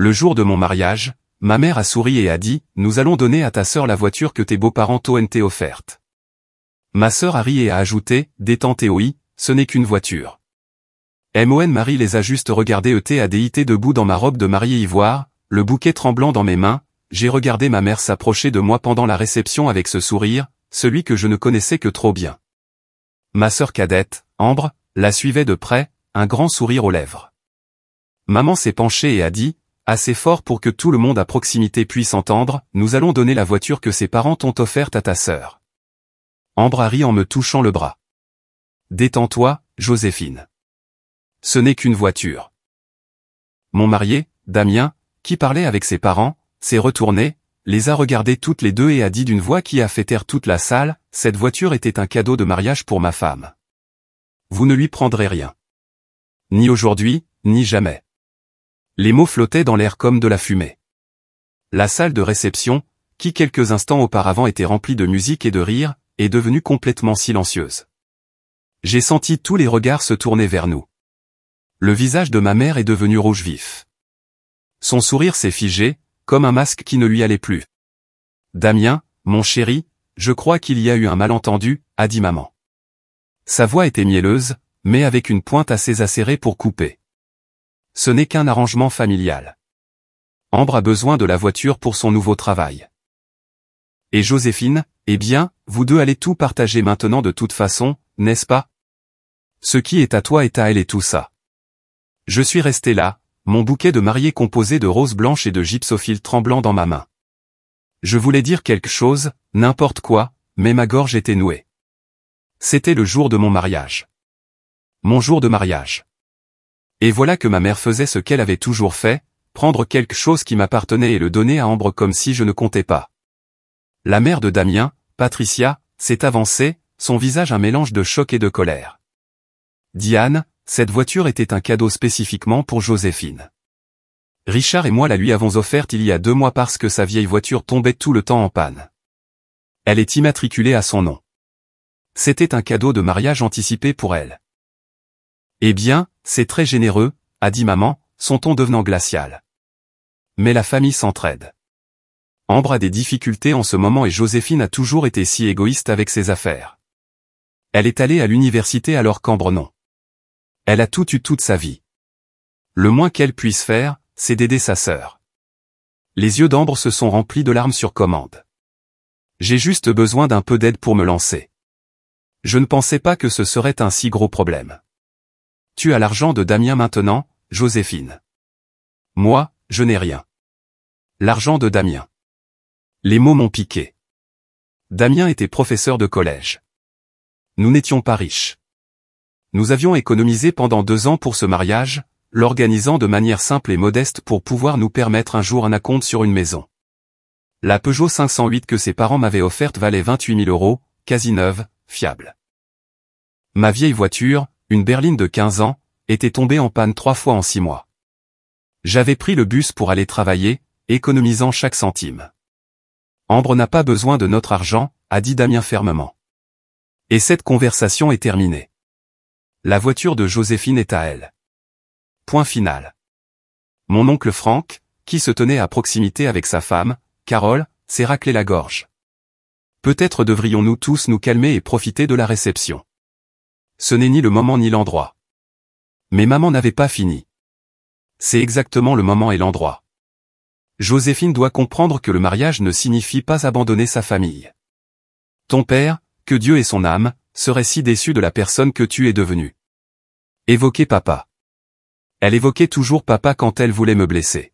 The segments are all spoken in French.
Le jour de mon mariage, ma mère a souri et a dit, nous allons donner à ta sœur la voiture que tes beaux-parents t'ont offerte. Ma sœur a ri et a ajouté, détente et oui, ce n'est qu'une voiture. Marie les a juste regardés ETADIT debout dans ma robe de mariée ivoire, le bouquet tremblant dans mes mains, j'ai regardé ma mère s'approcher de moi pendant la réception avec ce sourire, celui que je ne connaissais que trop bien. Ma sœur cadette, Ambre, la suivait de près, un grand sourire aux lèvres. Maman s'est penchée et a dit, assez fort pour que tout le monde à proximité puisse entendre, nous allons donner la voiture que ses parents t'ont offerte à ta sœur. Ambre a ri en me touchant le bras. Détends-toi, Joséphine. Ce n'est qu'une voiture. Mon marié, Damien, qui parlait avec ses parents, s'est retourné, les a regardés toutes les deux et a dit d'une voix qui a fait taire toute la salle, cette voiture était un cadeau de mariage pour ma femme. Vous ne lui prendrez rien. Ni aujourd'hui, ni jamais. Les mots flottaient dans l'air comme de la fumée. La salle de réception, qui quelques instants auparavant était remplie de musique et de rire, est devenue complètement silencieuse. J'ai senti tous les regards se tourner vers nous. Le visage de ma mère est devenu rouge vif. Son sourire s'est figé, comme un masque qui ne lui allait plus. Damien, mon chéri, je crois qu'il y a eu un malentendu, a dit maman. Sa voix était mielleuse, mais avec une pointe assez acérée pour couper. Ce n'est qu'un arrangement familial. Ambre a besoin de la voiture pour son nouveau travail. Et Joséphine, eh bien, vous deux allez tout partager maintenant de toute façon, n'est-ce pas? Ce qui est à toi est à elle et tout ça. Je suis resté là, mon bouquet de mariée composé de roses blanches et de gypsophiles tremblant dans ma main. Je voulais dire quelque chose, n'importe quoi, mais ma gorge était nouée. C'était le jour de mon mariage. Mon jour de mariage. Et voilà que ma mère faisait ce qu'elle avait toujours fait, prendre quelque chose qui m'appartenait et le donner à Ambre comme si je ne comptais pas. La mère de Damien, Patricia, s'est avancée, son visage un mélange de choc et de colère. Diane, cette voiture était un cadeau spécifiquement pour Joséphine. Richard et moi la lui avons offerte il y a 2 mois parce que sa vieille voiture tombait tout le temps en panne. Elle est immatriculée à son nom. C'était un cadeau de mariage anticipé pour elle. Eh bien, c'est très généreux, a dit maman, son ton devenant glacial. Mais la famille s'entraide. Ambre a des difficultés en ce moment et Joséphine a toujours été si égoïste avec ses affaires. Elle est allée à l'université alors qu'Ambre non. Elle a tout eu toute sa vie. Le moins qu'elle puisse faire, c'est d'aider sa sœur. Les yeux d'Ambre se sont remplis de larmes sur commande. J'ai juste besoin d'un peu d'aide pour me lancer. Je ne pensais pas que ce serait un si gros problème. Tu as l'argent de Damien maintenant, Joséphine. Moi, je n'ai rien. L'argent de Damien. Les mots m'ont piqué. Damien était professeur de collège. Nous n'étions pas riches. Nous avions économisé pendant 2 ans pour ce mariage, l'organisant de manière simple et modeste pour pouvoir nous permettre un jour un acompte sur une maison. La Peugeot 508 que ses parents m'avaient offerte valait 28 000 €, quasi neuve, fiable. Ma vieille voiture, une berline de 15 ans, était tombée en panne 3 fois en 6 mois. J'avais pris le bus pour aller travailler, économisant chaque centime. Ambre n'a pas besoin de notre argent, a dit Damien fermement. Et cette conversation est terminée. La voiture de Joséphine est à elle. Point final. Mon oncle Franck, qui se tenait à proximité avec sa femme, Carole, s'est raclé la gorge. Peut-être devrions-nous tous nous calmer et profiter de la réception. Ce n'est ni le moment ni l'endroit. Mais maman n'avait pas fini. C'est exactement le moment et l'endroit. Joséphine doit comprendre que le mariage ne signifie pas abandonner sa famille. Ton père, que Dieu ait son âme, serait si déçu de la personne que tu es devenue. Évoquez papa. Elle évoquait toujours papa quand elle voulait me blesser.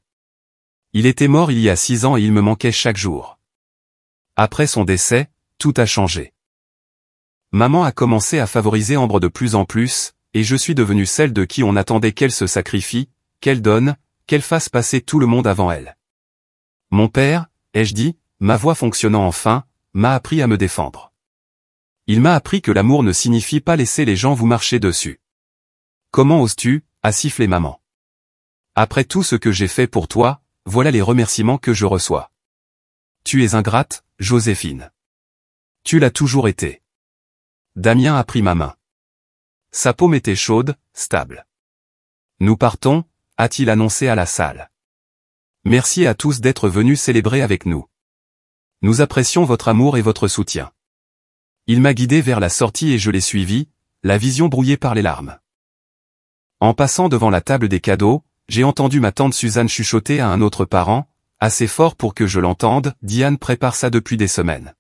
Il était mort il y a 6 ans et il me manquait chaque jour. Après son décès, tout a changé. Maman a commencé à favoriser Ambre de plus en plus, et je suis devenue celle de qui on attendait qu'elle se sacrifie, qu'elle donne, qu'elle fasse passer tout le monde avant elle. Mon père, ai-je dit, ma voix fonctionnant enfin, m'a appris à me défendre. Il m'a appris que l'amour ne signifie pas laisser les gens vous marcher dessus. Comment oses-tu, a sifflé maman. Après tout ce que j'ai fait pour toi, voilà les remerciements que je reçois. Tu es ingrate, Joséphine. Tu l'as toujours été. Damien a pris ma main. Sa paume était chaude, stable. Nous partons, a-t-il annoncé à la salle. Merci à tous d'être venus célébrer avec nous. Nous apprécions votre amour et votre soutien. Il m'a guidé vers la sortie et je l'ai suivi, la vision brouillée par les larmes. En passant devant la table des cadeaux, j'ai entendu ma tante Suzanne chuchoter à un autre parent, assez fort pour que je l'entende, Diane prépare ça depuis des semaines.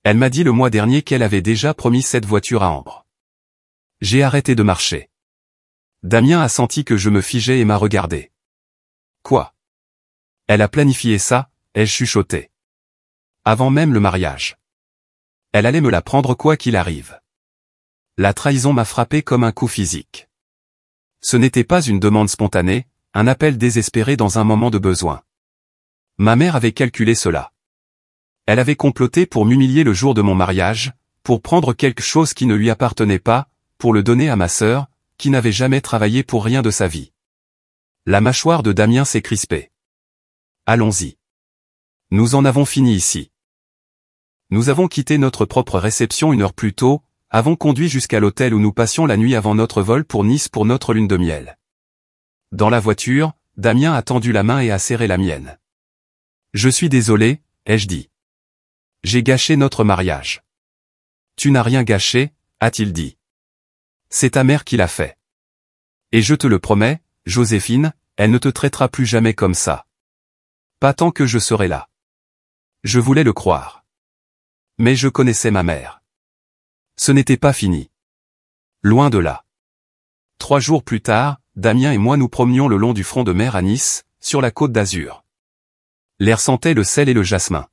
Elle m'a dit le mois dernier qu'elle avait déjà promis cette voiture à Ambre. J'ai arrêté de marcher. Damien a senti que je me figeais et m'a regardé. Quoi? Elle a planifié ça, ai-je chuchoté. Avant même le mariage. Elle allait me la prendre quoi qu'il arrive. La trahison m'a frappé comme un coup physique. Ce n'était pas une demande spontanée, un appel désespéré dans un moment de besoin. Ma mère avait calculé cela. Elle avait comploté pour m'humilier le jour de mon mariage, pour prendre quelque chose qui ne lui appartenait pas, pour le donner à ma sœur, qui n'avait jamais travaillé pour rien de sa vie. La mâchoire de Damien s'est crispée. Allons-y. Nous en avons fini ici. Nous avons quitté notre propre réception 1 heure plus tôt, avons conduit jusqu'à l'hôtel où nous passions la nuit avant notre vol pour Nice pour notre lune de miel. Dans la voiture, Damien a tendu la main et a serré la mienne. Je suis désolé, ai-je dit. J'ai gâché notre mariage. Tu n'as rien gâché, a-t-il dit. C'est ta mère qui l'a fait. Et je te le promets, Joséphine, elle ne te traitera plus jamais comme ça. Pas tant que je serai là. Je voulais le croire. Mais je connaissais ma mère. Ce n'était pas fini. Loin de là. 3 jours plus tard, Damien et moi nous promenions le long du front de mer à Nice, sur la côte d'Azur. L'air sentait le sel et le jasmin.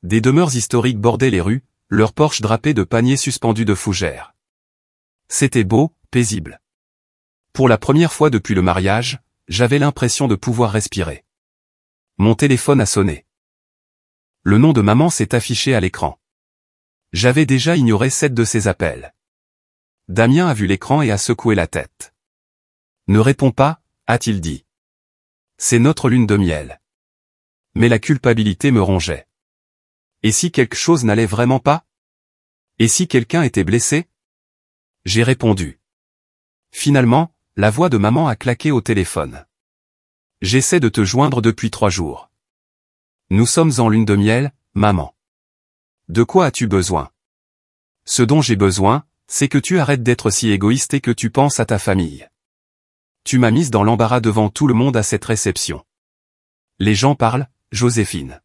Des demeures historiques bordaient les rues, leurs porches drapés de paniers suspendus de fougères. C'était beau, paisible. Pour la première fois depuis le mariage, j'avais l'impression de pouvoir respirer. Mon téléphone a sonné. Le nom de maman s'est affiché à l'écran. J'avais déjà ignoré 7 de ses appels. Damien a vu l'écran et a secoué la tête. Ne réponds pas, a-t-il dit. C'est notre lune de miel. Mais la culpabilité me rongeait. Et si quelque chose n'allait vraiment pas? Et si quelqu'un était blessé? J'ai répondu. Finalement, la voix de maman a claqué au téléphone. J'essaie de te joindre depuis 3 jours. Nous sommes en lune de miel, maman. De quoi as-tu besoin? Ce dont j'ai besoin, c'est que tu arrêtes d'être si égoïste et que tu penses à ta famille. Tu m'as mise dans l'embarras devant tout le monde à cette réception. Les gens parlent, Joséphine.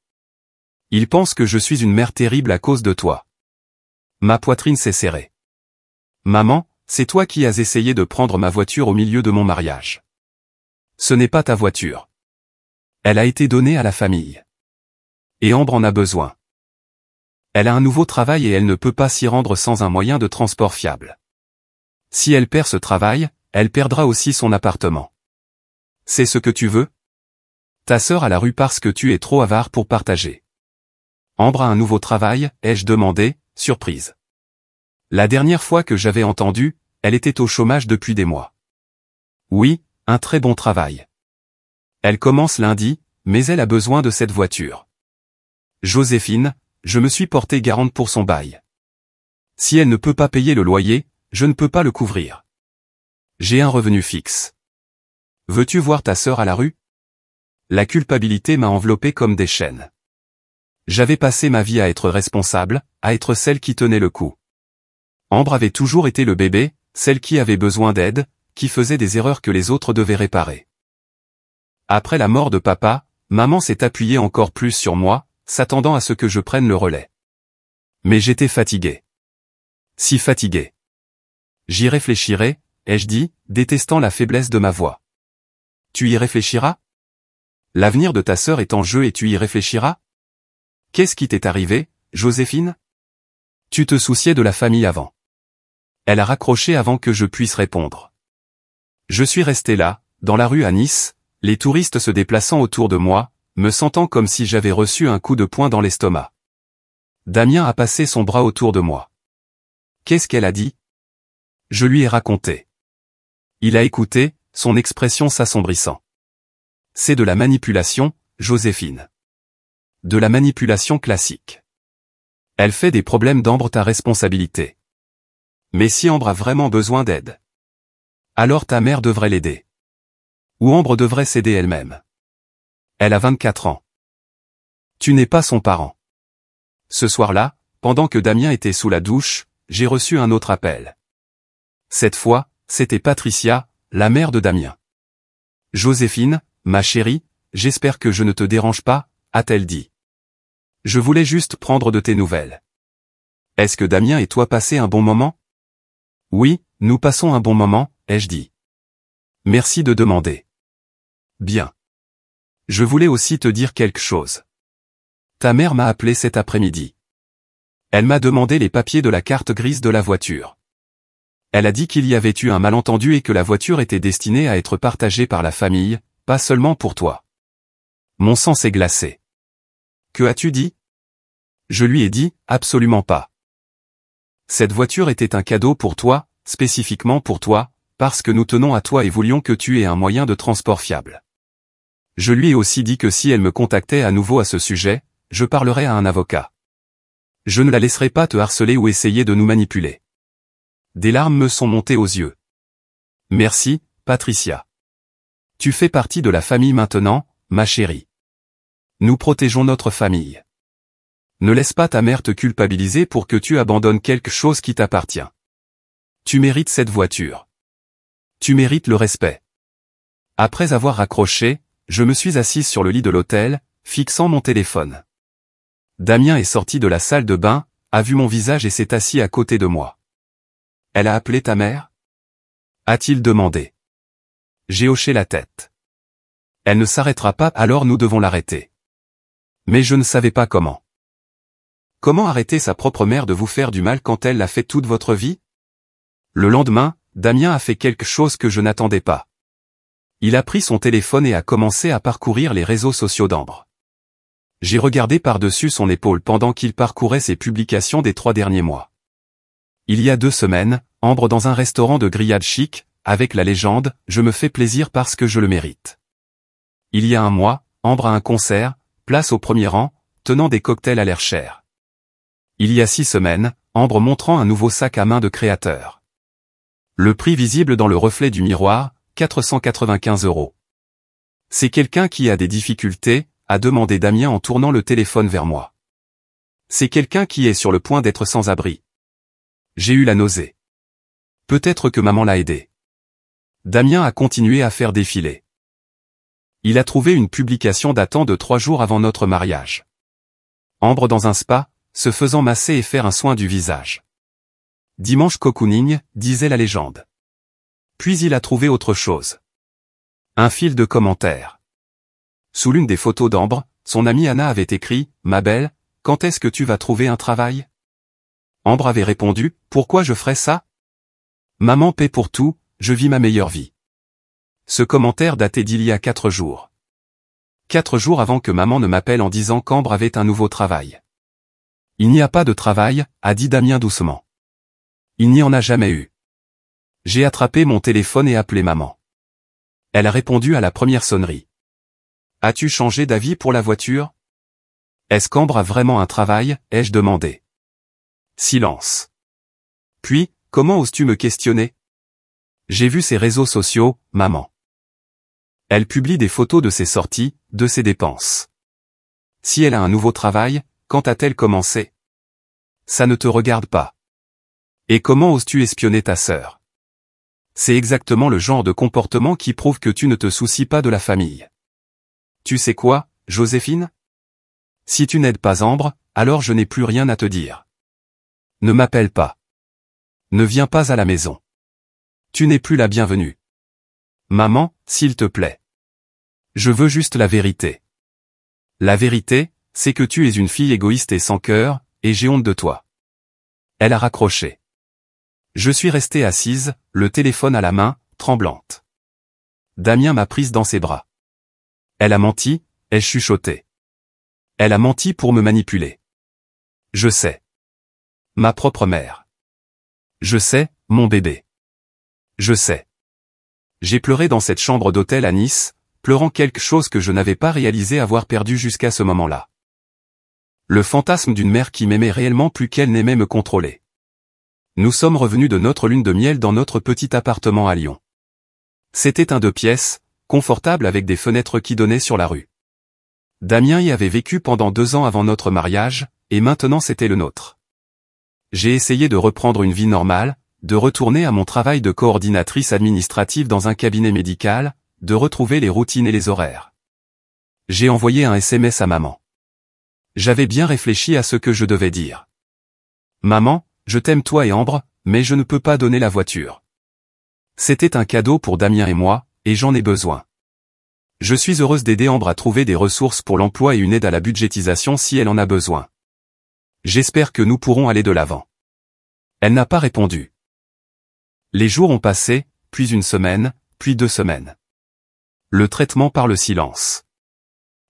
Ils pensent que je suis une mère terrible à cause de toi. Ma poitrine s'est serrée. Maman, c'est toi qui as essayé de prendre ma voiture au milieu de mon mariage. Ce n'est pas ta voiture. Elle a été donnée à la famille. Et Ambre en a besoin. Elle a un nouveau travail et elle ne peut pas s'y rendre sans un moyen de transport fiable. Si elle perd ce travail, elle perdra aussi son appartement. C'est ce que tu veux? Ta sœur a la rue parce que tu es trop avare pour partager. Ambre a un nouveau travail, ai-je demandé, surprise. La dernière fois que j'avais entendu, elle était au chômage depuis des mois. Oui, un très bon travail. Elle commence lundi, mais elle a besoin de cette voiture. Joséphine, je me suis portée garante pour son bail. Si elle ne peut pas payer le loyer, je ne peux pas le couvrir. J'ai un revenu fixe. Veux-tu voir ta sœur à la rue? La culpabilité m'a enveloppé comme des chaînes. J'avais passé ma vie à être responsable, à être celle qui tenait le coup. Ambre avait toujours été le bébé, celle qui avait besoin d'aide, qui faisait des erreurs que les autres devaient réparer. Après la mort de papa, maman s'est appuyée encore plus sur moi, s'attendant à ce que je prenne le relais. Mais j'étais fatigué. Si fatigué. J'y réfléchirai, ai-je dit, détestant la faiblesse de ma voix. Tu y réfléchiras? L'avenir de ta sœur est en jeu et tu y réfléchiras? Qu'est-ce qui t'est arrivé, Joséphine? Tu te souciais de la famille avant. Elle a raccroché avant que je puisse répondre. Je suis resté là, dans la rue à Nice, les touristes se déplaçant autour de moi, me sentant comme si j'avais reçu un coup de poing dans l'estomac. Damien a passé son bras autour de moi. Qu'est-ce qu'elle a dit? Je lui ai raconté. Il a écouté, son expression s'assombrissant. C'est de la manipulation, Joséphine. De la manipulation classique. Elle fait des problèmes d'Ambre ta responsabilité. Mais si Ambre a vraiment besoin d'aide, alors ta mère devrait l'aider. Ou Ambre devrait s'aider elle-même. Elle a 24 ans. Tu n'es pas son parent. Ce soir-là, pendant que Damien était sous la douche, j'ai reçu un autre appel. Cette fois, c'était Patricia, la mère de Damien. « Joséphine, ma chérie, j'espère que je ne te dérange pas, a-t-elle dit. Je voulais juste prendre de tes nouvelles. Est-ce que Damien et toi passez un bon moment? Oui, nous passons un bon moment, ai-je dit. Merci de demander. Bien. Je voulais aussi te dire quelque chose. Ta mère m'a appelé cet après-midi. Elle m'a demandé les papiers de la carte grise de la voiture. Elle a dit qu'il y avait eu un malentendu et que la voiture était destinée à être partagée par la famille, pas seulement pour toi. Mon sang s'est glacé. Que as-tu dit? Je lui ai dit, absolument pas. Cette voiture était un cadeau pour toi, spécifiquement pour toi, parce que nous tenons à toi et voulions que tu aies un moyen de transport fiable. Je lui ai aussi dit que si elle me contactait à nouveau à ce sujet, je parlerais à un avocat. Je ne la laisserai pas te harceler ou essayer de nous manipuler. Des larmes me sont montées aux yeux. Merci, Patricia. Tu fais partie de la famille maintenant, ma chérie. Nous protégeons notre famille. Ne laisse pas ta mère te culpabiliser pour que tu abandonnes quelque chose qui t'appartient. Tu mérites cette voiture. Tu mérites le respect. Après avoir raccroché, je me suis assise sur le lit de l'hôtel, fixant mon téléphone. Damien est sorti de la salle de bain, a vu mon visage et s'est assis à côté de moi. Elle a appelé ta mère? A-t-il demandé. J'ai hoché la tête. Elle ne s'arrêtera pas, alors nous devons l'arrêter. Mais je ne savais pas comment. Comment arrêter sa propre mère de vous faire du mal quand elle l'a fait toute votre vie? Le lendemain, Damien a fait quelque chose que je n'attendais pas. Il a pris son téléphone et a commencé à parcourir les réseaux sociaux d'Ambre. J'ai regardé par-dessus son épaule pendant qu'il parcourait ses publications des 3 derniers mois. Il y a 2 semaines, Ambre dans un restaurant de grillade chic, avec la légende « Je me fais plaisir parce que je le mérite ». Il y a 1 mois, Ambre à un concert, place au premier rang, tenant des cocktails à l'air cher. Il y a 6 semaines, Ambre montrant un nouveau sac à main de créateur. Le prix visible dans le reflet du miroir, 495 €. C'est quelqu'un qui a des difficultés, a demandé Damien en tournant le téléphone vers moi. C'est quelqu'un qui est sur le point d'être sans abri. J'ai eu la nausée. Peut-être que maman l'a aidé. Damien a continué à faire défiler. Il a trouvé une publication datant de 3 jours avant notre mariage. Ambre dans un spa, se faisant masser et faire un soin du visage. Dimanche cocooning, disait la légende. Puis il a trouvé autre chose. Un fil de commentaires. Sous l'une des photos d'Ambre, son amie Anna avait écrit « Ma belle, quand est-ce que tu vas trouver un travail ?» Ambre avait répondu « Pourquoi je ferais ça ? Maman paie pour tout, je vis ma meilleure vie. » Ce commentaire datait d'il y a 4 jours. 4 jours avant que maman ne m'appelle en disant qu'Ambre avait un nouveau travail. Il n'y a pas de travail, a dit Damien doucement. Il n'y en a jamais eu. J'ai attrapé mon téléphone et appelé maman. Elle a répondu à la première sonnerie. As-tu changé d'avis pour la voiture? Est-ce qu'Ambre a vraiment un travail, ai-je demandé. Silence. Puis, comment oses-tu me questionner? J'ai vu ses réseaux sociaux, maman. Elle publie des photos de ses sorties, de ses dépenses. Si elle a un nouveau travail, quand a-t-elle commencé? Ça ne te regarde pas. Et comment oses-tu espionner ta sœur? C'est exactement le genre de comportement qui prouve que tu ne te soucies pas de la famille. Tu sais quoi, Joséphine? Si tu n'aides pas Ambre, alors je n'ai plus rien à te dire. Ne m'appelle pas. Ne viens pas à la maison. Tu n'es plus la bienvenue. Maman, s'il te plaît. Je veux juste la vérité. La vérité, c'est que tu es une fille égoïste et sans cœur, et j'ai honte de toi. Elle a raccroché. Je suis restée assise, le téléphone à la main, tremblante. Damien m'a prise dans ses bras. Elle a menti, ai-je chuchoté. Elle a menti pour me manipuler. Je sais. Ma propre mère. Je sais, mon bébé. Je sais. J'ai pleuré dans cette chambre d'hôtel à Nice, pleurant quelque chose que je n'avais pas réalisé avoir perdu jusqu'à ce moment-là. Le fantasme d'une mère qui m'aimait réellement plus qu'elle n'aimait me contrôler. Nous sommes revenus de notre lune de miel dans notre petit appartement à Lyon. C'était un 2 pièces, confortable avec des fenêtres qui donnaient sur la rue. Damien y avait vécu pendant 2 ans avant notre mariage, et maintenant c'était le nôtre. J'ai essayé de reprendre une vie normale, de retourner à mon travail de coordinatrice administrative dans un cabinet médical, de retrouver les routines et les horaires. J'ai envoyé un SMS à maman. J'avais bien réfléchi à ce que je devais dire. Maman, je t'aime toi et Ambre, mais je ne peux pas donner la voiture. C'était un cadeau pour Damien et moi, et j'en ai besoin. Je suis heureuse d'aider Ambre à trouver des ressources pour l'emploi et une aide à la budgétisation si elle en a besoin. J'espère que nous pourrons aller de l'avant. Elle n'a pas répondu. Les jours ont passé, puis 1 semaine, puis 2 semaines. Le traitement par le silence.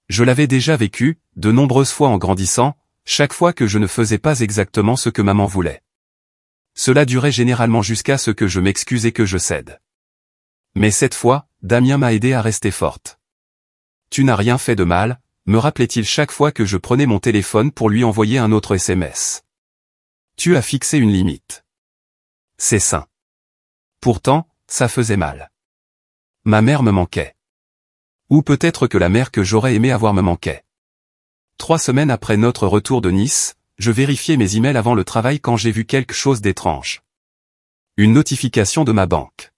Je l'avais déjà vécu, de nombreuses fois en grandissant, chaque fois que je ne faisais pas exactement ce que maman voulait. Cela durait généralement jusqu'à ce que je m'excuse et que je cède. Mais cette fois, Damien m'a aidé à rester forte. Tu n'as rien fait de mal, me rappelait-il chaque fois que je prenais mon téléphone pour lui envoyer un autre SMS. Tu as fixé une limite. C'est sain. Pourtant, ça faisait mal. Ma mère me manquait. Ou peut-être que la mère que j'aurais aimé avoir me manquait. 3 semaines après notre retour de Nice, je vérifiais mes emails avant le travail quand j'ai vu quelque chose d'étrange. Une notification de ma banque.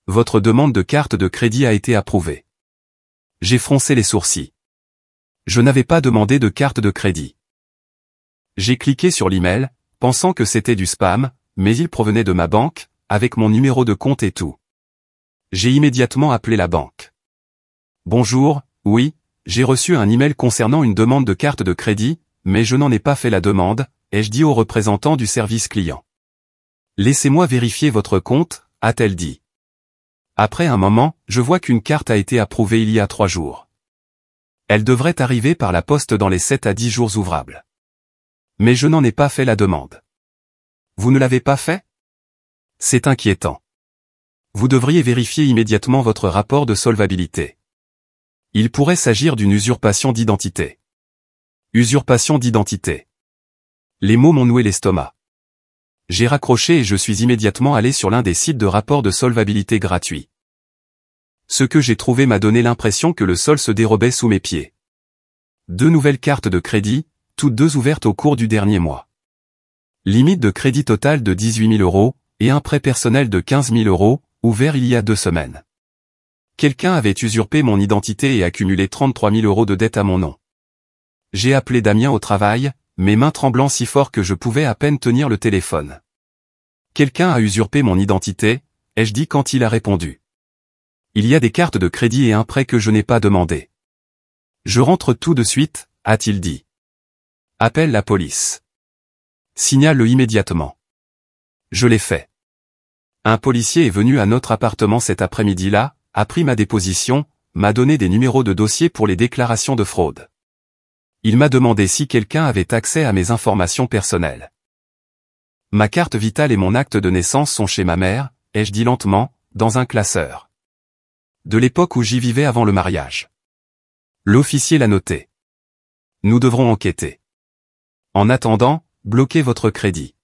Votre demande de carte de crédit a été approuvée. J'ai froncé les sourcils. Je n'avais pas demandé de carte de crédit. J'ai cliqué sur l'email, pensant que c'était du spam, mais il provenait de ma banque, avec mon numéro de compte et tout. J'ai immédiatement appelé la banque. Bonjour, oui, j'ai reçu un email concernant une demande de carte de crédit, mais je n'en ai pas fait la demande, ai-je dit au représentant du service client. Laissez-moi vérifier votre compte, a-t-elle dit. Après un moment, je vois qu'une carte a été approuvée il y a 3 jours. Elle devrait arriver par la poste dans les 7 à 10 jours ouvrables. Mais je n'en ai pas fait la demande. Vous ne l'avez pas fait? C'est inquiétant. Vous devriez vérifier immédiatement votre rapport de solvabilité. Il pourrait s'agir d'une usurpation d'identité. Usurpation d'identité. Les mots m'ont noué l'estomac. J'ai raccroché et je suis immédiatement allé sur l'un des sites de rapports de solvabilité gratuits. Ce que j'ai trouvé m'a donné l'impression que le sol se dérobait sous mes pieds. 2 nouvelles cartes de crédit, toutes 2 ouvertes au cours du dernier mois. Limite de crédit total de 18 000 € et un prêt personnel de 15 000 €, ouvert il y a 2 semaines. Quelqu'un avait usurpé mon identité et accumulé 33 000 € de dette à mon nom. J'ai appelé Damien au travail, mes mains tremblant si fort que je pouvais à peine tenir le téléphone. Quelqu'un a usurpé mon identité, ai-je dit quand il a répondu. Il y a des cartes de crédit et un prêt que je n'ai pas demandé. Je rentre tout de suite, a-t-il dit. Appelle la police. Signale-le immédiatement. Je l'ai fait. Un policier est venu à notre appartement cet après-midi-là, a pris ma déposition, m'a donné des numéros de dossier pour les déclarations de fraude. Il m'a demandé si quelqu'un avait accès à mes informations personnelles. Ma carte vitale et mon acte de naissance sont chez ma mère, ai-je dit lentement, dans un classeur. De l'époque où j'y vivais avant le mariage. L'officier l'a noté. Nous devrons enquêter. En attendant, bloquez votre crédit.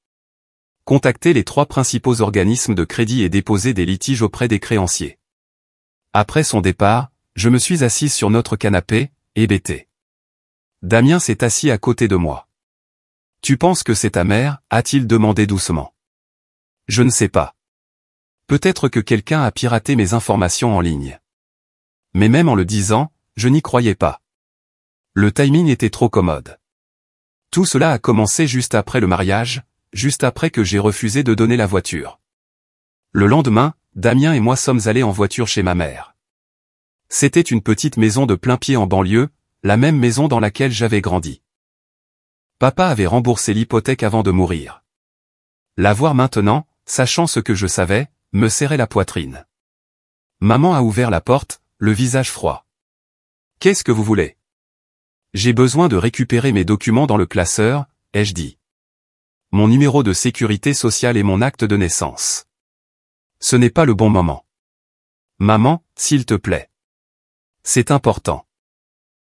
Contactez les 3 principaux organismes de crédit et déposez des litiges auprès des créanciers. Après son départ, je me suis assise sur notre canapé, hébété. Damien s'est assis à côté de moi. Tu penses que c'est ta mère, a-t-il demandé doucement. Je ne sais pas. Peut-être que quelqu'un a piraté mes informations en ligne. Mais même en le disant, je n'y croyais pas. Le timing était trop commode. Tout cela a commencé juste après le mariage, juste après que j'ai refusé de donner la voiture. Le lendemain, Damien et moi sommes allés en voiture chez ma mère. C'était une petite maison de plein pied en banlieue, la même maison dans laquelle j'avais grandi. Papa avait remboursé l'hypothèque avant de mourir. La voir maintenant, sachant ce que je savais, me serrait la poitrine. Maman a ouvert la porte, le visage froid. Qu'est-ce que vous voulez? J'ai besoin de récupérer mes documents dans le classeur, ai-je dit. Mon numéro de sécurité sociale et mon acte de naissance. Ce n'est pas le bon moment. Maman, s'il te plaît. C'est important.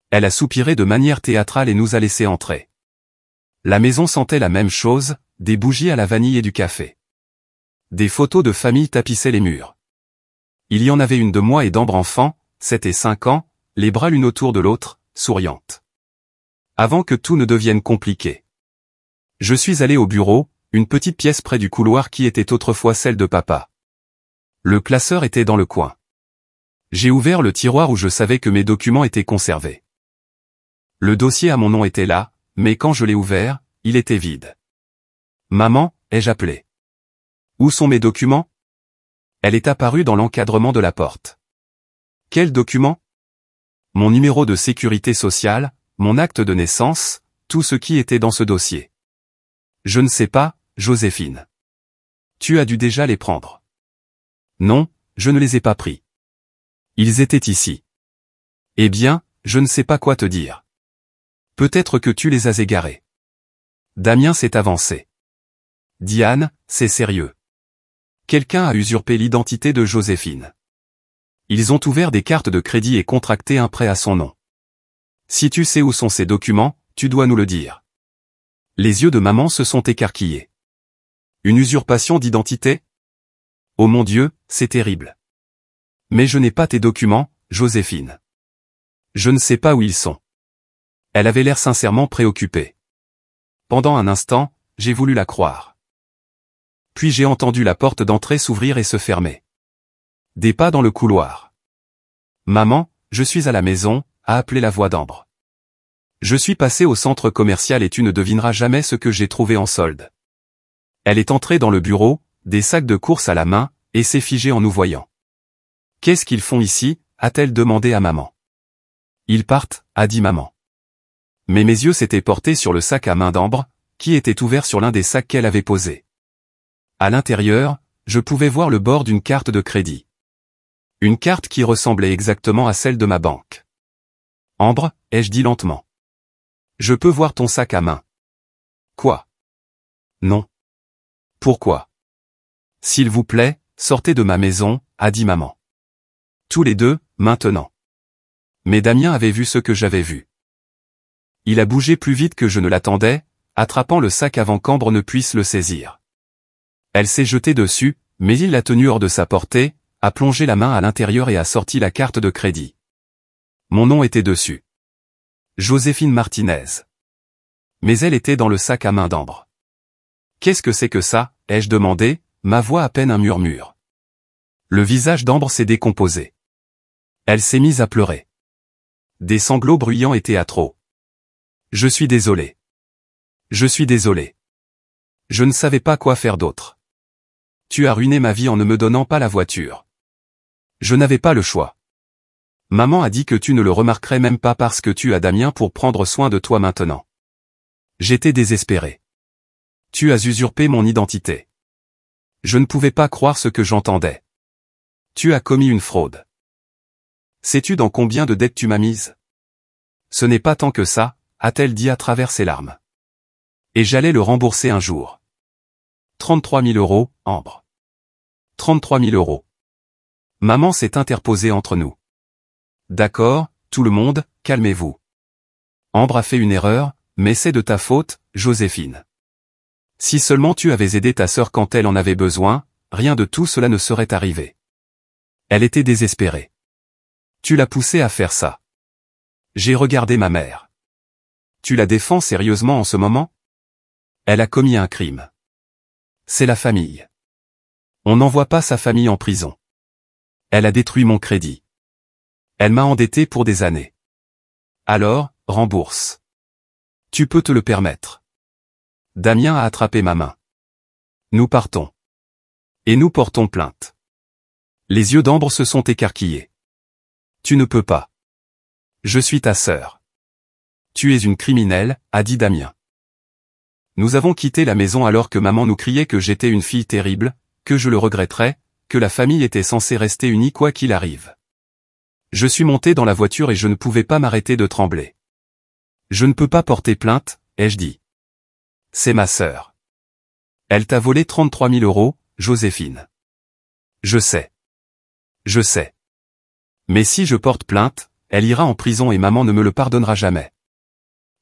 Elle a soupiré de manière théâtrale et nous a laissé entrer. La maison sentait la même chose, des bougies à la vanille et du café. Des photos de famille tapissaient les murs. Il y en avait une de moi et d'Ambre enfant, 7 et 5 ans, les bras l'une autour de l'autre, souriante. Avant que tout ne devienne compliqué. Je suis allé au bureau, une petite pièce près du couloir qui était autrefois celle de papa. Le classeur était dans le coin. J'ai ouvert le tiroir où je savais que mes documents étaient conservés. Le dossier à mon nom était là, mais quand je l'ai ouvert, il était vide. Maman, ai-je appelé. Où sont mes documents? Elle est apparue dans l'encadrement de la porte. Quel document? Mon numéro de sécurité sociale, mon acte de naissance, tout ce qui était dans ce dossier. Je ne sais pas, Joséphine. Tu as dû déjà les prendre. Non, je ne les ai pas pris. Ils étaient ici. Eh bien, je ne sais pas quoi te dire. Peut-être que tu les as égarés. Damien s'est avancé. Diane, c'est sérieux. Quelqu'un a usurpé l'identité de Joséphine. Ils ont ouvert des cartes de crédit et contracté un prêt à son nom. Si tu sais où sont ces documents, tu dois nous le dire. Les yeux de maman se sont écarquillés. Une usurpation d'identité? Oh mon Dieu, c'est terrible. Mais je n'ai pas tes documents, Joséphine. Je ne sais pas où ils sont. Elle avait l'air sincèrement préoccupée. Pendant un instant, j'ai voulu la croire. Puis j'ai entendu la porte d'entrée s'ouvrir et se fermer. Des pas dans le couloir. Maman, je suis à la maison, a appelé la voix d'Ambre. Je suis passé au centre commercial et tu ne devineras jamais ce que j'ai trouvé en solde. Elle est entrée dans le bureau, des sacs de courses à la main, et s'est figée en nous voyant. Qu'est-ce qu'ils font ici, a-t-elle demandé à maman. Ils partent, a dit maman. Mais mes yeux s'étaient portés sur le sac à main d'Ambre, qui était ouvert sur l'un des sacs qu'elle avait posés. À l'intérieur, je pouvais voir le bord d'une carte de crédit. Une carte qui ressemblait exactement à celle de ma banque. Ambre, ai-je dit lentement. Je peux voir ton sac à main. Quoi? Non. Pourquoi? S'il vous plaît, sortez de ma maison, a dit maman. Tous les deux, maintenant. Mais Damien avait vu ce que j'avais vu. Il a bougé plus vite que je ne l'attendais, attrapant le sac avant qu'Ambre ne puisse le saisir. Elle s'est jetée dessus, mais il l'a tenu hors de sa portée, a plongé la main à l'intérieur et a sorti la carte de crédit. Mon nom était dessus. Joséphine Martinez. Mais elle était dans le sac à main d'Ambre. Qu'est-ce que c'est que ça, ai-je demandé, ma voix à peine un murmure. Le visage d'Ambre s'est décomposé. Elle s'est mise à pleurer. Des sanglots bruyants étaient à trop. Je suis désolé. Je suis désolé. Je ne savais pas quoi faire d'autre. Tu as ruiné ma vie en ne me donnant pas la voiture. Je n'avais pas le choix. Maman a dit que tu ne le remarquerais même pas parce que tu as Damien pour prendre soin de toi maintenant. J'étais désespéré. Tu as usurpé mon identité. Je ne pouvais pas croire ce que j'entendais. Tu as commis une fraude. Sais-tu dans combien de dettes tu m'as mise? Ce n'est pas tant que ça, a-t-elle dit à travers ses larmes. Et j'allais le rembourser un jour. 33 000 euros, Ambre. 33 000 euros. Maman s'est interposée entre nous. D'accord, tout le monde, calmez-vous. Ambre a fait une erreur, mais c'est de ta faute, Joséphine. Si seulement tu avais aidé ta sœur quand elle en avait besoin, rien de tout cela ne serait arrivé. Elle était désespérée. Tu l'as poussée à faire ça. J'ai regardé ma mère. Tu la défends sérieusement en ce moment? Elle a commis un crime. C'est la famille. On n'envoie pas sa famille en prison. Elle a détruit mon crédit. Elle m'a endetté pour des années. Alors, rembourse. Tu peux te le permettre. Damien a attrapé ma main. Nous partons. Et nous portons plainte. Les yeux d'Ambre se sont écarquillés. Tu ne peux pas. Je suis ta sœur. Tu es une criminelle, a dit Damien. Nous avons quitté la maison alors que maman nous criait que j'étais une fille terrible, que je le regretterais, que la famille était censée rester unie quoi qu'il arrive. Je suis monté dans la voiture et je ne pouvais pas m'arrêter de trembler. Je ne peux pas porter plainte, ai-je dit. C'est ma sœur. Elle t'a volé 33 000 euros, Joséphine. Je sais. Je sais. Mais si je porte plainte, elle ira en prison et maman ne me le pardonnera jamais.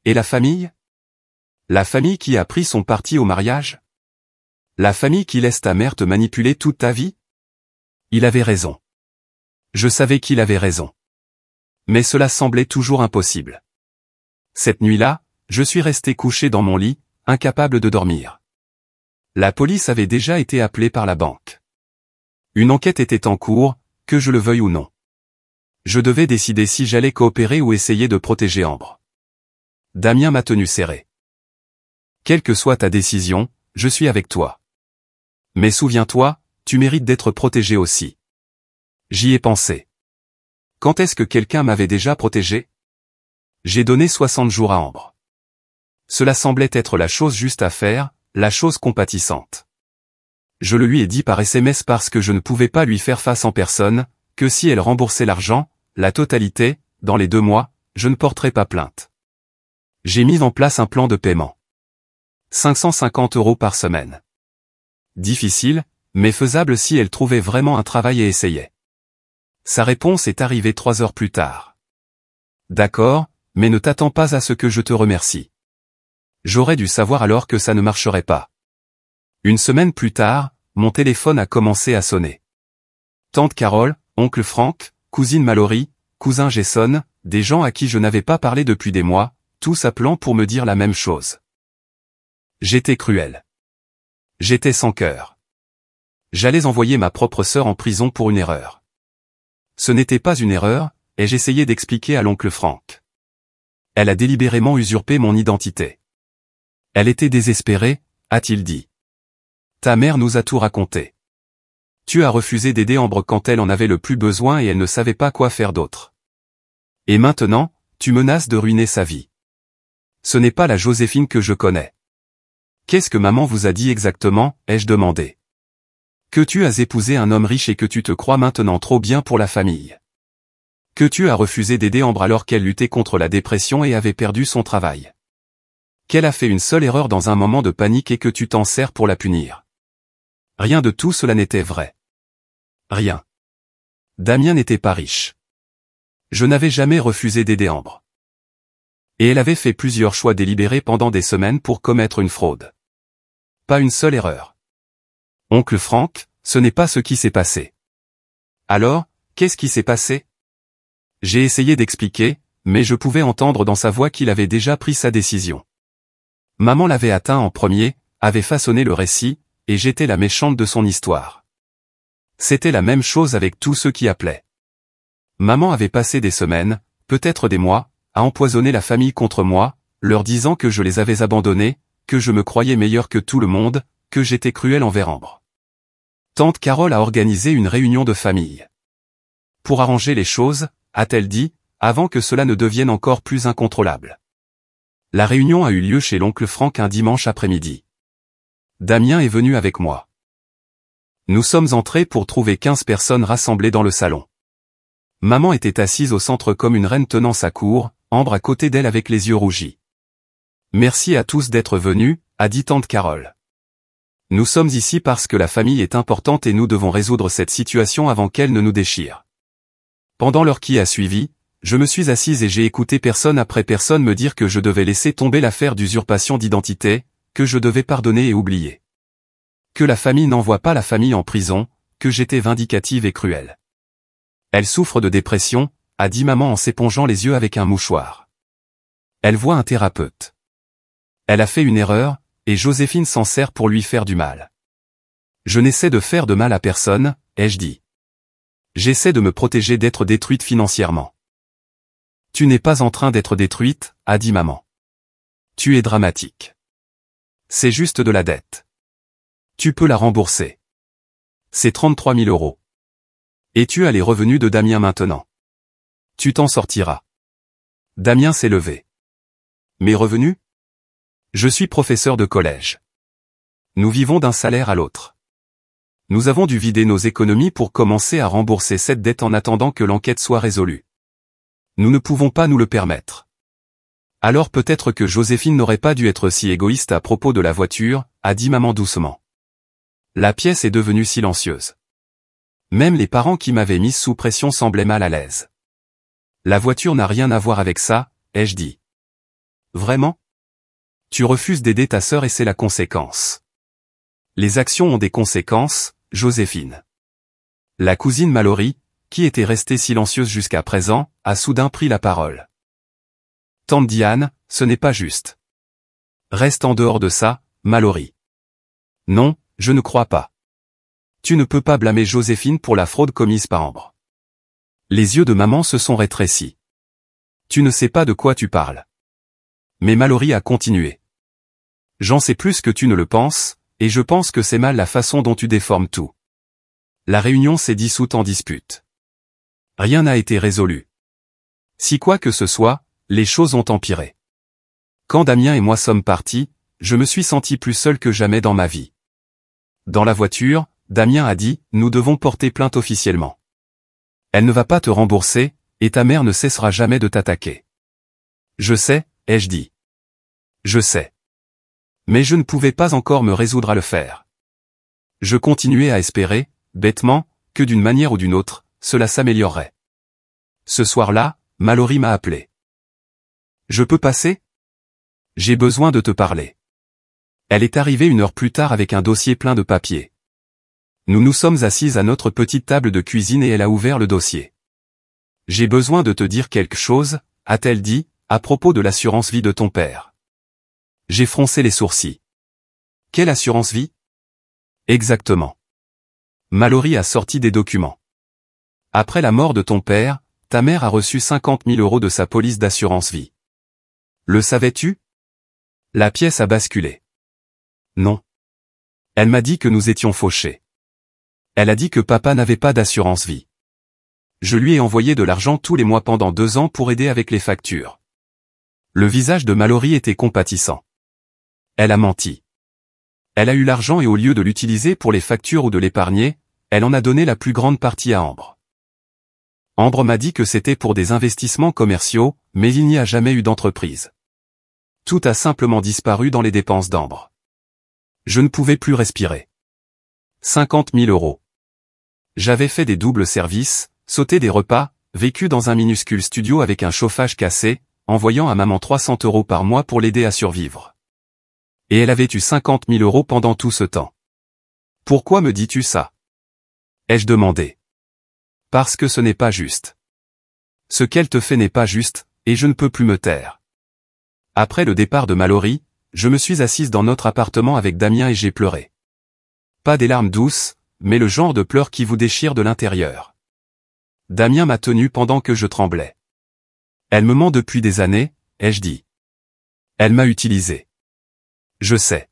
Et la famille? La famille qui a pris son parti au mariage? La famille qui laisse ta mère te manipuler toute ta vie? Il avait raison. Je savais qu'il avait raison. Mais cela semblait toujours impossible. Cette nuit-là, je suis resté couché dans mon lit, incapable de dormir. La police avait déjà été appelée par la banque. Une enquête était en cours, que je le veuille ou non. Je devais décider si j'allais coopérer ou essayer de protéger Ambre. Damien m'a tenu serré. Quelle que soit ta décision, je suis avec toi. Mais souviens-toi, tu mérites d'être protégé aussi. J'y ai pensé. Quand est-ce que quelqu'un m'avait déjà protégé? J'ai donné 60 jours à Ambre. Cela semblait être la chose juste à faire, la chose compatissante. Je le lui ai dit par SMS parce que je ne pouvais pas lui faire face en personne, que si elle remboursait l'argent, la totalité, dans les 2 mois, je ne porterais pas plainte. J'ai mis en place un plan de paiement. 550 € par semaine. Difficile, mais faisable si elle trouvait vraiment un travail et essayait. Sa réponse est arrivée 3 heures plus tard. D'accord, mais ne t'attends pas à ce que je te remercie. J'aurais dû savoir alors que ça ne marcherait pas. Une semaine plus tard, mon téléphone a commencé à sonner. Tante Carole, oncle Frank, cousine Mallory, cousin Jason, des gens à qui je n'avais pas parlé depuis des mois, tous appelant pour me dire la même chose. J'étais cruel. J'étais sans cœur. J'allais envoyer ma propre sœur en prison pour une erreur. Ce n'était pas une erreur, et j'essayais d'expliquer à l'oncle Frank. Elle a délibérément usurpé mon identité. Elle était désespérée, a-t-il dit. Ta mère nous a tout raconté. Tu as refusé d'aider Ambre quand elle en avait le plus besoin et elle ne savait pas quoi faire d'autre. Et maintenant, tu menaces de ruiner sa vie. Ce n'est pas la Joséphine que je connais. Qu'est-ce que maman vous a dit exactement, ai-je demandé. Que tu as épousé un homme riche et que tu te crois maintenant trop bien pour la famille. Que tu as refusé d'aider Ambre alors qu'elle luttait contre la dépression et avait perdu son travail. Qu'elle a fait une seule erreur dans un moment de panique et que tu t'en sers pour la punir. Rien de tout cela n'était vrai. Rien. Damien n'était pas riche. Je n'avais jamais refusé d'aider Ambre. Et elle avait fait plusieurs choix délibérés pendant des semaines pour commettre une fraude. Pas une seule erreur. Oncle Frank, ce n'est pas ce qui s'est passé. Alors, qu'est-ce qui s'est passé? J'ai essayé d'expliquer, mais je pouvais entendre dans sa voix qu'il avait déjà pris sa décision. Maman l'avait atteint en premier, avait façonné le récit, et j'étais la méchante de son histoire. C'était la même chose avec tous ceux qui appelaient. Maman avait passé des semaines, peut-être des mois, à empoisonner la famille contre moi, leur disant que je les avais abandonnés, que je me croyais meilleur que tout le monde, que j'étais cruel envers Ambre. Tante Carole a organisé une réunion de famille. Pour arranger les choses, a-t-elle dit, avant que cela ne devienne encore plus incontrôlable. La réunion a eu lieu chez l'oncle Frank un dimanche après-midi. Damien est venu avec moi. Nous sommes entrés pour trouver 15 personnes rassemblées dans le salon. Maman était assise au centre comme une reine tenant sa cour, Ambre à côté d'elle avec les yeux rougis. Merci à tous d'être venus, a dit tante Carole. Nous sommes ici parce que la famille est importante et nous devons résoudre cette situation avant qu'elle ne nous déchire. Pendant l'heure qui a suivi, je me suis assise et j'ai écouté personne après personne me dire que je devais laisser tomber l'affaire d'usurpation d'identité, que je devais pardonner et oublier. Que la famille n'envoie pas la famille en prison, que j'étais vindicative et cruelle. Elle souffre de dépression, a dit maman en s'épongeant les yeux avec un mouchoir. Elle voit un thérapeute. Elle a fait une erreur, et Joséphine s'en sert pour lui faire du mal. Je n'essaie de faire de mal à personne, ai-je dit. J'essaie de me protéger d'être détruite financièrement. Tu n'es pas en train d'être détruite, a dit maman. Tu es dramatique. C'est juste de la dette. Tu peux la rembourser. C'est 33 000 €. Et tu as les revenus de Damien maintenant. Tu t'en sortiras. Damien s'est levé. Mes revenus? Je suis professeur de collège. Nous vivons d'un salaire à l'autre. Nous avons dû vider nos économies pour commencer à rembourser cette dette en attendant que l'enquête soit résolue. Nous ne pouvons pas nous le permettre. Alors peut-être que Joséphine n'aurait pas dû être si égoïste à propos de la voiture, a dit maman doucement. La pièce est devenue silencieuse. Même les parents qui m'avaient mise sous pression semblaient mal à l'aise. La voiture n'a rien à voir avec ça, ai-je dit. Vraiment? Tu refuses d'aider ta sœur et c'est la conséquence. Les actions ont des conséquences, Joséphine. La cousine Mallory, qui était restée silencieuse jusqu'à présent, a soudain pris la parole. Tante Diane, ce n'est pas juste. Reste en dehors de ça, Mallory. Non, je ne crois pas. Tu ne peux pas blâmer Joséphine pour la fraude commise par Ambre. Les yeux de maman se sont rétrécis. Tu ne sais pas de quoi tu parles. Mais Mallory a continué. J'en sais plus que tu ne le penses, et je pense que c'est mal la façon dont tu déformes tout. La réunion s'est dissoute en dispute. Rien n'a été résolu. Si quoi que ce soit, les choses ont empiré. Quand Damien et moi sommes partis, je me suis senti plus seul que jamais dans ma vie. Dans la voiture, Damien a dit, nous devons porter plainte officiellement. Elle ne va pas te rembourser, et ta mère ne cessera jamais de t'attaquer. Je sais, ai-je dit. Je sais. Mais je ne pouvais pas encore me résoudre à le faire. Je continuais à espérer, bêtement, que d'une manière ou d'une autre, cela s'améliorerait. Ce soir-là, Mallory m'a appelé. Je peux passer ? J'ai besoin de te parler. Elle est arrivée 1 heure plus tard avec un dossier plein de papiers. Nous nous sommes assises à notre petite table de cuisine et elle a ouvert le dossier. J'ai besoin de te dire quelque chose, a-t-elle dit, à propos de l'assurance vie de ton père. J'ai froncé les sourcils. Quelle assurance vie ? Exactement. Mallory a sorti des documents. Après la mort de ton père, ta mère a reçu 50 000 € de sa police d'assurance vie. Le savais-tu ? La pièce a basculé. Non. Elle m'a dit que nous étions fauchés. Elle a dit que papa n'avait pas d'assurance vie. Je lui ai envoyé de l'argent tous les mois pendant 2 ans pour aider avec les factures. Le visage de Mallory était compatissant. Elle a menti. Elle a eu l'argent et au lieu de l'utiliser pour les factures ou de l'épargner, elle en a donné la plus grande partie à Ambre. Ambre m'a dit que c'était pour des investissements commerciaux, mais il n'y a jamais eu d'entreprise. Tout a simplement disparu dans les dépenses d'Ambre. Je ne pouvais plus respirer. 50 000 €. J'avais fait des doubles services, sauté des repas, vécu dans un minuscule studio avec un chauffage cassé, envoyant à maman 300 € par mois pour l'aider à survivre. Et elle avait eu 50 000 € pendant tout ce temps. Pourquoi me dis-tu ça ? Ai-je demandé. Parce que ce n'est pas juste. Ce qu'elle te fait n'est pas juste, et je ne peux plus me taire. Après le départ de Mallory, je me suis assise dans notre appartement avec Damien et j'ai pleuré. Pas des larmes douces, mais le genre de pleurs qui vous déchirent de l'intérieur. Damien m'a tenu pendant que je tremblais. Elle me ment depuis des années, ai-je dit. Elle m'a utilisé. Je sais.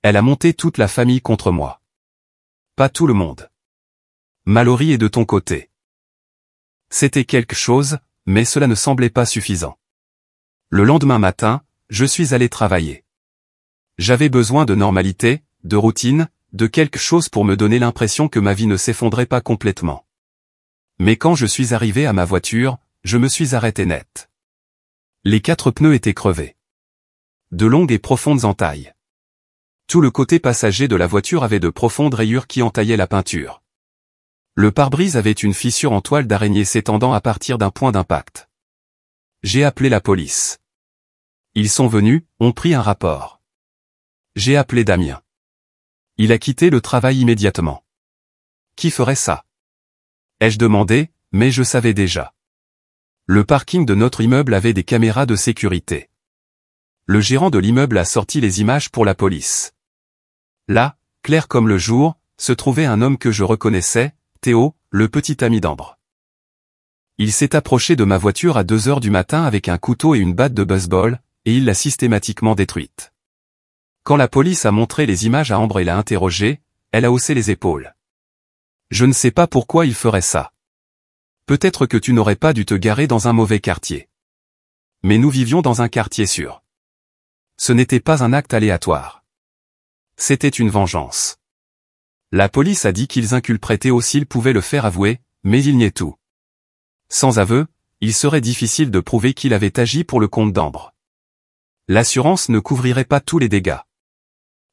Elle a monté toute la famille contre moi. Pas tout le monde. Mallory est de ton côté. C'était quelque chose, mais cela ne semblait pas suffisant. Le lendemain matin, je suis allé travailler. J'avais besoin de normalité, de routine, de quelque chose pour me donner l'impression que ma vie ne s'effondrait pas complètement. Mais quand je suis arrivé à ma voiture, je me suis arrêté net. Les 4 pneus étaient crevés. De longues et profondes entailles. Tout le côté passager de la voiture avait de profondes rayures qui entaillaient la peinture. Le pare-brise avait une fissure en toile d'araignée s'étendant à partir d'un point d'impact. J'ai appelé la police. Ils sont venus, ont pris un rapport. J'ai appelé Damien. Il a quitté le travail immédiatement. Qui ferait ça ? Ai-je demandé, mais je savais déjà. Le parking de notre immeuble avait des caméras de sécurité. Le gérant de l'immeuble a sorti les images pour la police. Là, clair comme le jour, se trouvait un homme que je reconnaissais, Théo, le petit ami d'Ambre. Il s'est approché de ma voiture à 2 heures du matin avec un couteau et une batte de baseball, et il l'a systématiquement détruite. Quand la police a montré les images à Ambre et l'a interrogée, elle a haussé les épaules. Je ne sais pas pourquoi il ferait ça. Peut-être que tu n'aurais pas dû te garer dans un mauvais quartier. Mais nous vivions dans un quartier sûr. Ce n'était pas un acte aléatoire. C'était une vengeance. La police a dit qu'ils inculperaient Théo s'ils pouvaient le faire avouer, mais il niait tout. Sans aveu, il serait difficile de prouver qu'il avait agi pour le compte d'Ambre. L'assurance ne couvrirait pas tous les dégâts.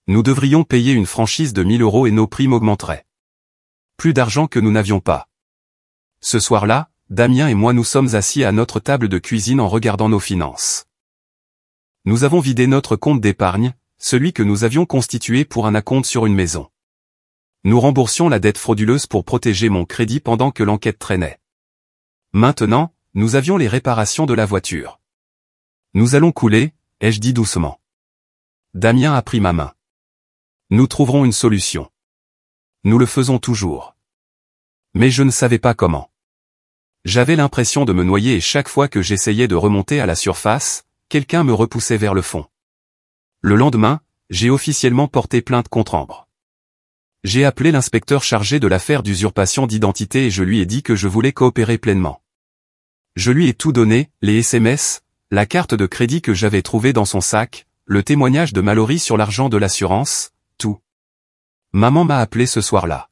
Nous devrions payer une franchise de 1 000 € et nos primes augmenteraient. Plus d'argent que nous n'avions pas. Ce soir-là, Damien et moi nous sommes assis à notre table de cuisine en regardant nos finances. Nous avons vidé notre compte d'épargne, celui que nous avions constitué pour un acompte sur une maison. Nous remboursions la dette frauduleuse pour protéger mon crédit pendant que l'enquête traînait. Maintenant, nous avions les réparations de la voiture. Nous allons couler, ai-je dit doucement. Damien a pris ma main. Nous trouverons une solution. Nous le faisons toujours. Mais je ne savais pas comment. J'avais l'impression de me noyer et chaque fois que j'essayais de remonter à la surface, quelqu'un me repoussait vers le fond. Le lendemain, j'ai officiellement porté plainte contre Ambre. J'ai appelé l'inspecteur chargé de l'affaire d'usurpation d'identité et je lui ai dit que je voulais coopérer pleinement. Je lui ai tout donné, les SMS, la carte de crédit que j'avais trouvée dans son sac, le témoignage de Mallory sur l'argent de l'assurance, tout. Maman m'a appelé ce soir-là.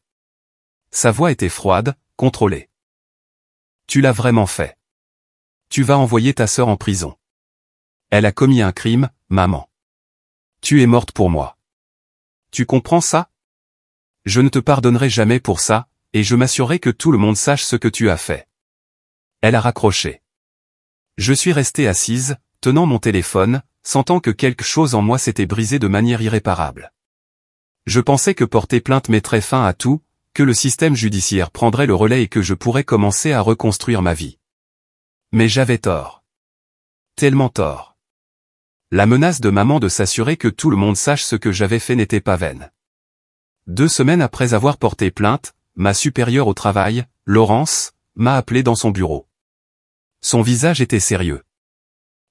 Sa voix était froide, contrôlée. Tu l'as vraiment fait. Tu vas envoyer ta sœur en prison. Elle a commis un crime, maman. Tu es morte pour moi. Tu comprends ça? Je ne te pardonnerai jamais pour ça, et je m'assurerai que tout le monde sache ce que tu as fait. Elle a raccroché. Je suis restée assise, tenant mon téléphone, sentant que quelque chose en moi s'était brisé de manière irréparable. Je pensais que porter plainte mettrait fin à tout, que le système judiciaire prendrait le relais et que je pourrais commencer à reconstruire ma vie. Mais j'avais tort. Tellement tort. La menace de maman de s'assurer que tout le monde sache ce que j'avais fait n'était pas vaine. 2 semaines après avoir porté plainte, ma supérieure au travail, Laurence, m'a appelé dans son bureau. Son visage était sérieux.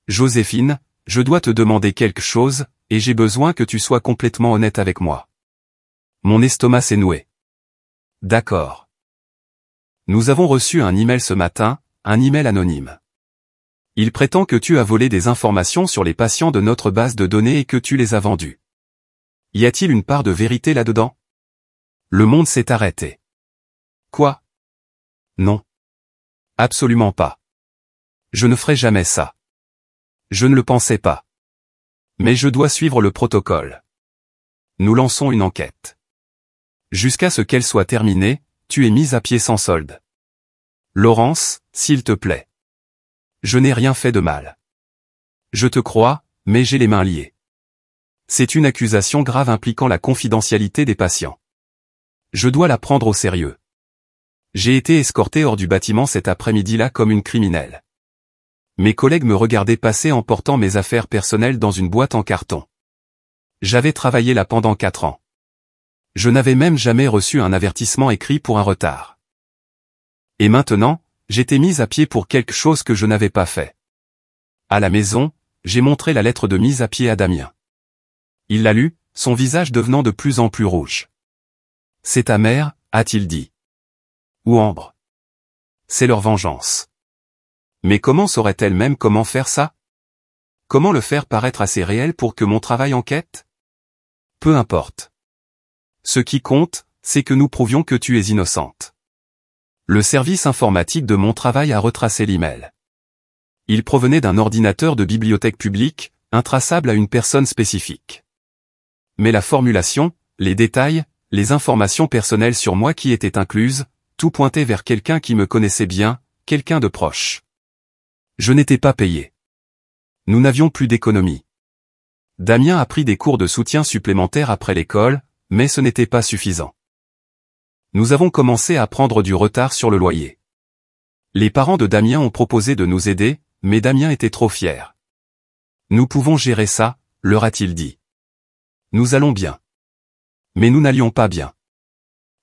Joséphine, je dois te demander quelque chose, et j'ai besoin que tu sois complètement honnête avec moi. Mon estomac s'est noué. D'accord. Nous avons reçu un email ce matin, un email anonyme. Il prétend que tu as volé des informations sur les patients de notre base de données et que tu les as vendues. Y a-t-il une part de vérité là-dedans? Le monde s'est arrêté. Quoi? Non. Absolument pas. Je ne ferai jamais ça. Je ne le pensais pas. Mais je dois suivre le protocole. Nous lançons une enquête. Jusqu'à ce qu'elle soit terminée, tu es mise à pied sans solde. Laurence, s'il te plaît. Je n'ai rien fait de mal. Je te crois, mais j'ai les mains liées. C'est une accusation grave impliquant la confidentialité des patients. Je dois la prendre au sérieux. J'ai été escortée hors du bâtiment cet après-midi-là comme une criminelle. Mes collègues me regardaient passer en portant mes affaires personnelles dans une boîte en carton. J'avais travaillé là pendant 4 ans. Je n'avais même jamais reçu un avertissement écrit pour un retard. Et maintenant, j'étais mise à pied pour quelque chose que je n'avais pas fait. À la maison, j'ai montré la lettre de mise à pied à Damien. Il l'a lue, son visage devenant de plus en plus rouge. C'est ta mère, a-t-il dit. Ou Ambre. C'est leur vengeance. Mais comment saurait-elle même comment faire ça? Comment le faire paraître assez réel pour que mon travail enquête? Peu importe. Ce qui compte, c'est que nous prouvions que tu es innocente. Le service informatique de mon travail a retracé l'email. Il provenait d'un ordinateur de bibliothèque publique, intraçable à une personne spécifique. Mais la formulation, les détails, les informations personnelles sur moi qui étaient incluses, tout pointait vers quelqu'un qui me connaissait bien, quelqu'un de proche. Je n'étais pas payé. Nous n'avions plus d'économie. Damien a pris des cours de soutien supplémentaires après l'école, mais ce n'était pas suffisant. Nous avons commencé à prendre du retard sur le loyer. Les parents de Damien ont proposé de nous aider, mais Damien était trop fier. Nous pouvons gérer ça, leur a-t-il dit. Nous allons bien. Mais nous n'allions pas bien.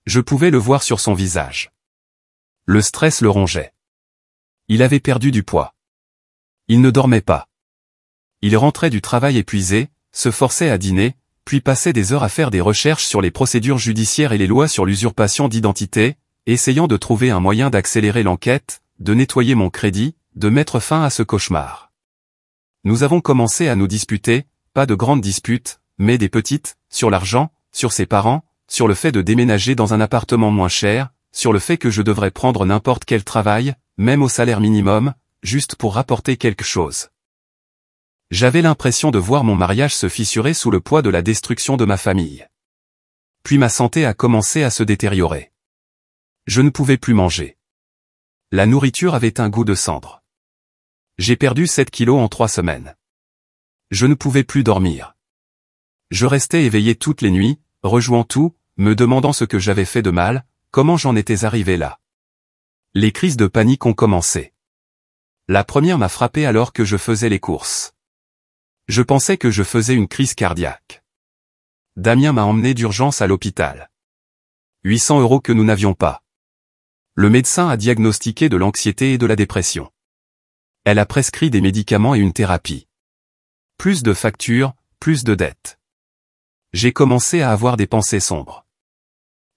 Je pouvais le voir sur son visage. Le stress le rongeait. Il avait perdu du poids. Il ne dormait pas. Il rentrait du travail épuisé, se forçait à dîner, puis passait des heures à faire des recherches sur les procédures judiciaires et les lois sur l'usurpation d'identité, essayant de trouver un moyen d'accélérer l'enquête, de nettoyer mon crédit, de mettre fin à ce cauchemar. Nous avons commencé à nous disputer, pas de grandes disputes, mais des petites, sur l'argent, sur ses parents, sur le fait de déménager dans un appartement moins cher, sur le fait que je devrais prendre n'importe quel travail, même au salaire minimum, juste pour rapporter quelque chose. J'avais l'impression de voir mon mariage se fissurer sous le poids de la destruction de ma famille. Puis ma santé a commencé à se détériorer. Je ne pouvais plus manger. La nourriture avait un goût de cendre. J'ai perdu 7 kilos en 3 semaines. Je ne pouvais plus dormir. Je restais éveillé toutes les nuits, rejouant tout, me demandant ce que j'avais fait de mal, comment j'en étais arrivé là. Les crises de panique ont commencé. La première m'a frappé alors que je faisais les courses. Je pensais que je faisais une crise cardiaque. Damien m'a emmené d'urgence à l'hôpital. 800 € que nous n'avions pas. Le médecin a diagnostiqué de l'anxiété et de la dépression. Elle a prescrit des médicaments et une thérapie. Plus de factures, plus de dettes. J'ai commencé à avoir des pensées sombres.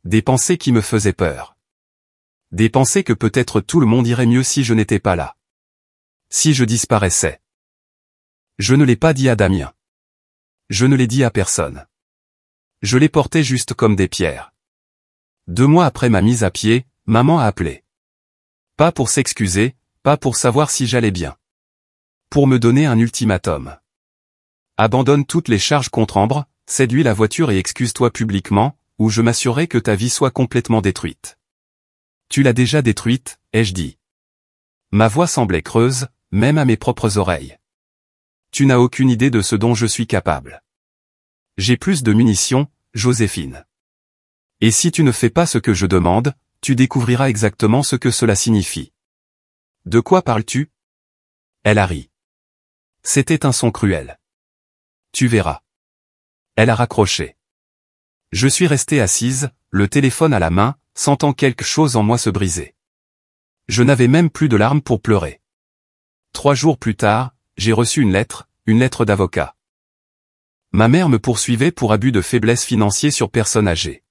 Des pensées qui me faisaient peur. Des pensées que peut-être tout le monde irait mieux si je n'étais pas là. Si je disparaissais. Je ne l'ai pas dit à Damien. Je ne l'ai dit à personne. Je les portais juste comme des pierres. 2 mois après ma mise à pied, maman a appelé. Pas pour s'excuser, pas pour savoir si j'allais bien. Pour me donner un ultimatum. Abandonne toutes les charges contre Ambre, séduis la voiture et excuse-toi publiquement, ou je m'assurerai que ta vie soit complètement détruite. Tu l'as déjà détruite, ai-je dit. Ma voix semblait creuse, même à mes propres oreilles. Tu n'as aucune idée de ce dont je suis capable. J'ai plus de munitions, Joséphine. Et si tu ne fais pas ce que je demande, tu découvriras exactement ce que cela signifie. De quoi parles-tu? Elle a ri. C'était un son cruel. Tu verras. Elle a raccroché. Je suis restée assise, le téléphone à la main, sentant quelque chose en moi se briser. Je n'avais même plus de larmes pour pleurer. 3 jours plus tard, j'ai reçu une lettre d'avocat. Ma mère me poursuivait pour abus de faiblesse financier sur personne âgée.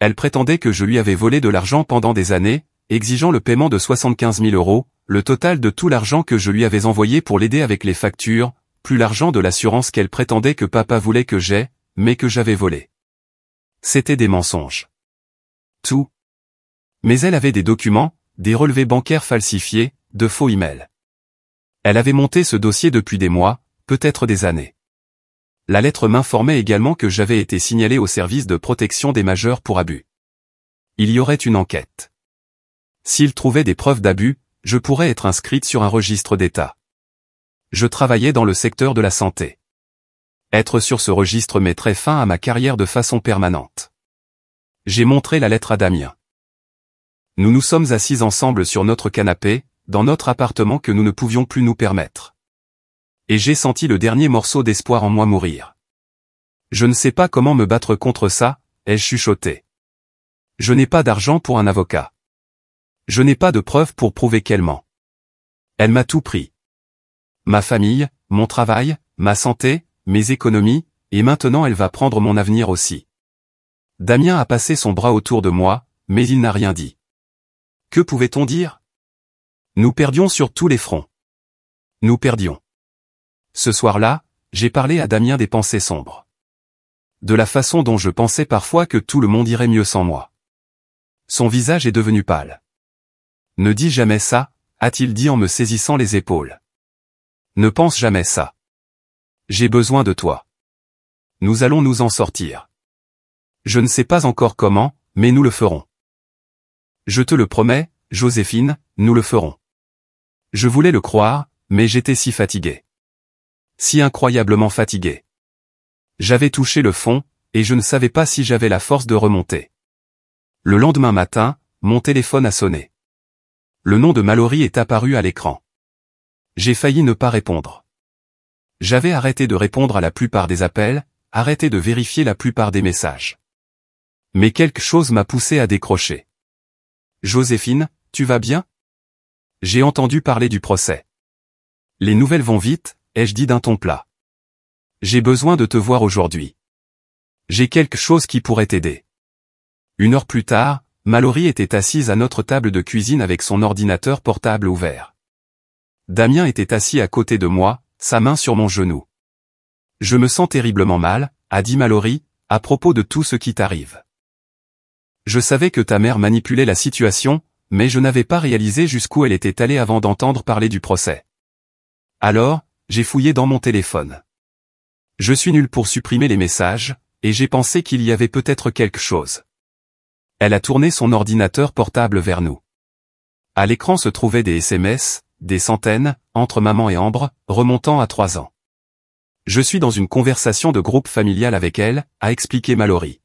Elle prétendait que je lui avais volé de l'argent pendant des années, exigeant le paiement de 75 000 €, le total de tout l'argent que je lui avais envoyé pour l'aider avec les factures, plus l'argent de l'assurance qu'elle prétendait que papa voulait que j'aie, mais que j'avais volé. C'était des mensonges. Tout. Mais elle avait des documents, des relevés bancaires falsifiés, de faux emails. Elle avait monté ce dossier depuis des mois, peut-être des années. La lettre m'informait également que j'avais été signalé au service de protection des majeurs pour abus. Il y aurait une enquête. S'il trouvait des preuves d'abus, je pourrais être inscrite sur un registre d'État. Je travaillais dans le secteur de la santé. Être sur ce registre mettrait fin à ma carrière de façon permanente. J'ai montré la lettre à Damien. Nous nous sommes assis ensemble sur notre canapé, dans notre appartement que nous ne pouvions plus nous permettre. Et j'ai senti le dernier morceau d'espoir en moi mourir. Je ne sais pas comment me battre contre ça, ai-je chuchoté. Je n'ai pas d'argent pour un avocat. Je n'ai pas de preuves pour prouver qu'elle ment. Elle m'a tout pris. Ma famille, mon travail, ma santé, mes économies, et maintenant elle va prendre mon avenir aussi. Damien a passé son bras autour de moi, mais il n'a rien dit. Que pouvait-on dire? Nous perdions sur tous les fronts. Nous perdions. Ce soir-là, j'ai parlé à Damien des pensées sombres. De la façon dont je pensais parfois que tout le monde irait mieux sans moi. Son visage est devenu pâle. Ne dis jamais ça, a-t-il dit en me saisissant les épaules. Ne pense jamais ça. J'ai besoin de toi. Nous allons nous en sortir. Je ne sais pas encore comment, mais nous le ferons. Je te le promets, Joséphine, nous le ferons. Je voulais le croire, mais j'étais si fatigué. Si incroyablement fatigué. J'avais touché le fond, et je ne savais pas si j'avais la force de remonter. Le lendemain matin, mon téléphone a sonné. Le nom de Mallory est apparu à l'écran. J'ai failli ne pas répondre. J'avais arrêté de répondre à la plupart des appels, arrêté de vérifier la plupart des messages. Mais quelque chose m'a poussé à décrocher. Joséphine, tu vas bien? J'ai entendu parler du procès. Les nouvelles vont vite, ai-je dit d'un ton plat. J'ai besoin de te voir aujourd'hui. J'ai quelque chose qui pourrait t'aider. 1 heure plus tard, Mallory était assise à notre table de cuisine avec son ordinateur portable ouvert. Damien était assis à côté de moi, sa main sur mon genou. Je me sens terriblement mal, a dit Mallory, à propos de tout ce qui t'arrive. Je savais que ta mère manipulait la situation, mais je n'avais pas réalisé jusqu'où elle était allée avant d'entendre parler du procès. Alors, j'ai fouillé dans mon téléphone. Je suis nul pour supprimer les messages, et j'ai pensé qu'il y avait peut-être quelque chose. Elle a tourné son ordinateur portable vers nous. À l'écran se trouvaient des SMS, des centaines, entre maman et Ambre, remontant à 3 ans. Je suis dans une conversation de groupe familial avec elle, a expliqué Mallory.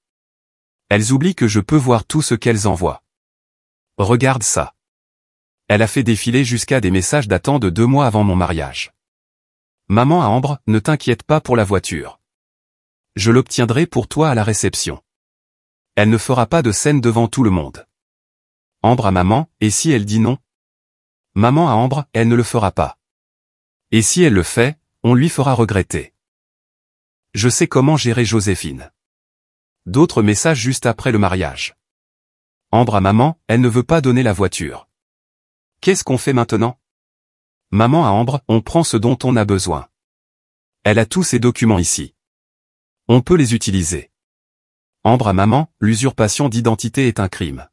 Elles oublient que je peux voir tout ce qu'elles envoient. Regarde ça. Elle a fait défiler jusqu'à des messages datant de 2 mois avant mon mariage. Maman à Ambre, ne t'inquiète pas pour la voiture. Je l'obtiendrai pour toi à la réception. Elle ne fera pas de scène devant tout le monde. Ambre à maman, et si elle dit non? Maman à Ambre, elle ne le fera pas. Et si elle le fait, on lui fera regretter. Je sais comment gérer Joséphine. D'autres messages juste après le mariage. Ambre à maman, elle ne veut pas donner la voiture. Qu'est-ce qu'on fait maintenant? Maman à Ambre, on prend ce dont on a besoin. Elle a tous ces documents ici. On peut les utiliser. Ambre à maman, l'usurpation d'identité est un crime.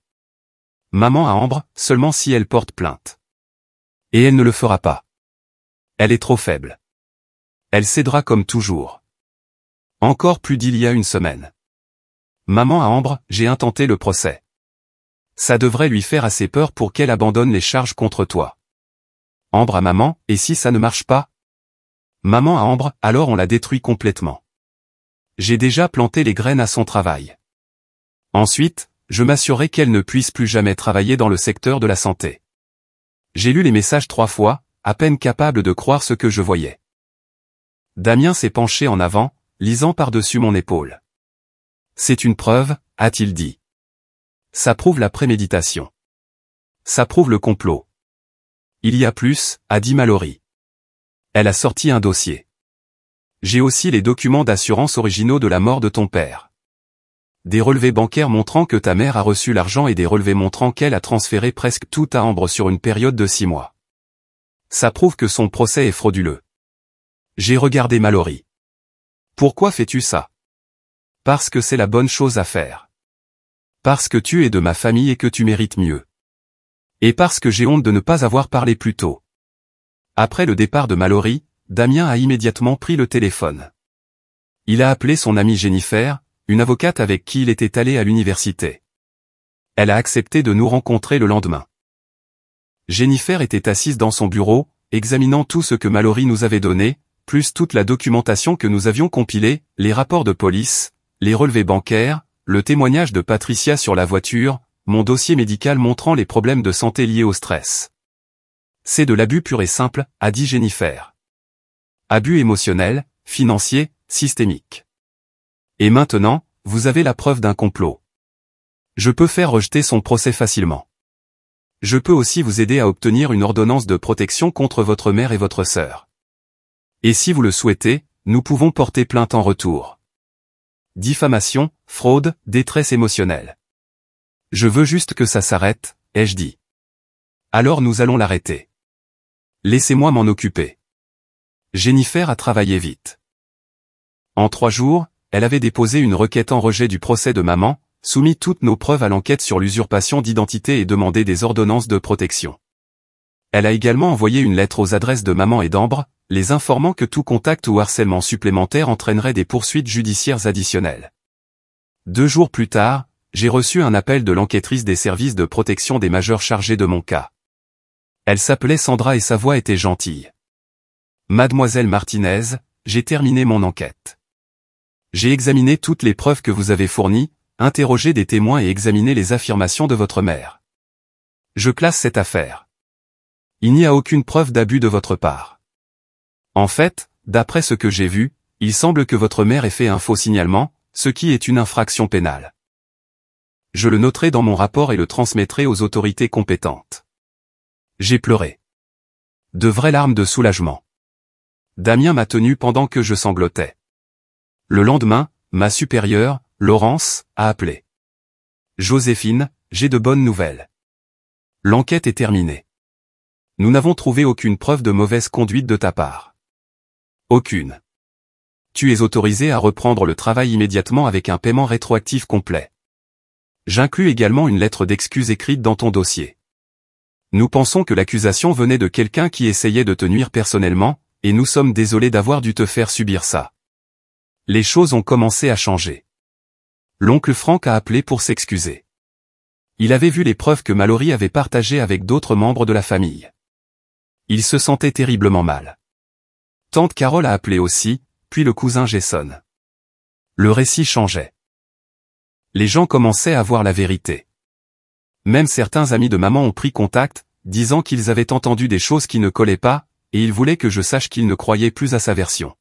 Maman à Ambre, seulement si elle porte plainte. Et elle ne le fera pas. Elle est trop faible. Elle cédera comme toujours. Encore plus d'il y a une semaine. Maman à Ambre, j'ai intenté le procès. Ça devrait lui faire assez peur pour qu'elle abandonne les charges contre toi. Ambre à maman, et si ça ne marche pas? Maman à Ambre, alors on la détruit complètement. J'ai déjà planté les graines à son travail. Ensuite, je m'assurerai qu'elle ne puisse plus jamais travailler dans le secteur de la santé. J'ai lu les messages 3 fois, à peine capable de croire ce que je voyais. Damien s'est penché en avant, lisant par-dessus mon épaule. C'est une preuve, a-t-il dit. Ça prouve la préméditation. Ça prouve le complot. Il y a plus, a dit Mallory. Elle a sorti un dossier. J'ai aussi les documents d'assurance originaux de la mort de ton père. Des relevés bancaires montrant que ta mère a reçu l'argent et des relevés montrant qu'elle a transféré presque tout à Ambre sur une période de 6 mois. Ça prouve que son procès est frauduleux. J'ai regardé Mallory. Pourquoi fais-tu ça? Parce que c'est la bonne chose à faire. Parce que tu es de ma famille et que tu mérites mieux. Et parce que j'ai honte de ne pas avoir parlé plus tôt. Après le départ de Mallory, Damien a immédiatement pris le téléphone. Il a appelé son amie Jennifer, une avocate avec qui il était allé à l'université. Elle a accepté de nous rencontrer le lendemain. Jennifer était assise dans son bureau, examinant tout ce que Mallory nous avait donné, plus toute la documentation que nous avions compilée, les rapports de police, les relevés bancaires, le témoignage de Patricia sur la voiture, mon dossier médical montrant les problèmes de santé liés au stress. C'est de l'abus pur et simple, a dit Jennifer. Abus émotionnel, financier, systémique. Et maintenant, vous avez la preuve d'un complot. Je peux faire rejeter son procès facilement. Je peux aussi vous aider à obtenir une ordonnance de protection contre votre mère et votre sœur. Et si vous le souhaitez, nous pouvons porter plainte en retour. Diffamation, fraude, détresse émotionnelle. Je veux juste que ça s'arrête, ai-je dit. Alors nous allons l'arrêter. Laissez-moi m'en occuper. Jennifer a travaillé vite. En 3 jours, elle avait déposé une requête en rejet du procès de maman, soumis toutes nos preuves à l'enquête sur l'usurpation d'identité et demandé des ordonnances de protection. Elle a également envoyé une lettre aux adresses de maman et d'Ambre, les informant que tout contact ou harcèlement supplémentaire entraînerait des poursuites judiciaires additionnelles. 2 jours plus tard, j'ai reçu un appel de l'enquêtrice des services de protection des majeurs chargés de mon cas. Elle s'appelait Sandra et sa voix était gentille. Mademoiselle Martinez, j'ai terminé mon enquête. J'ai examiné toutes les preuves que vous avez fournies, interrogé des témoins et examiné les affirmations de votre mère. Je classe cette affaire. Il n'y a aucune preuve d'abus de votre part. En fait, d'après ce que j'ai vu, il semble que votre mère ait fait un faux signalement, ce qui est une infraction pénale. Je le noterai dans mon rapport et le transmettrai aux autorités compétentes. J'ai pleuré. De vraies larmes de soulagement. Damien m'a tenu pendant que je sanglotais. Le lendemain, ma supérieure, Laurence, a appelé. Joséphine, j'ai de bonnes nouvelles. L'enquête est terminée. Nous n'avons trouvé aucune preuve de mauvaise conduite de ta part. Aucune. Tu es autorisé à reprendre le travail immédiatement avec un paiement rétroactif complet. J'inclus également une lettre d'excuse écrite dans ton dossier. Nous pensons que l'accusation venait de quelqu'un qui essayait de te nuire personnellement, et nous sommes désolés d'avoir dû te faire subir ça. Les choses ont commencé à changer. L'oncle Frank a appelé pour s'excuser. Il avait vu les preuves que Mallory avait partagées avec d'autres membres de la famille. Il se sentait terriblement mal. Tante Carole a appelé aussi, puis le cousin Jason. Le récit changeait. Les gens commençaient à voir la vérité. Même certains amis de maman ont pris contact, disant qu'ils avaient entendu des choses qui ne collaient pas, et ils voulaient que je sache qu'ils ne croyaient plus à sa version.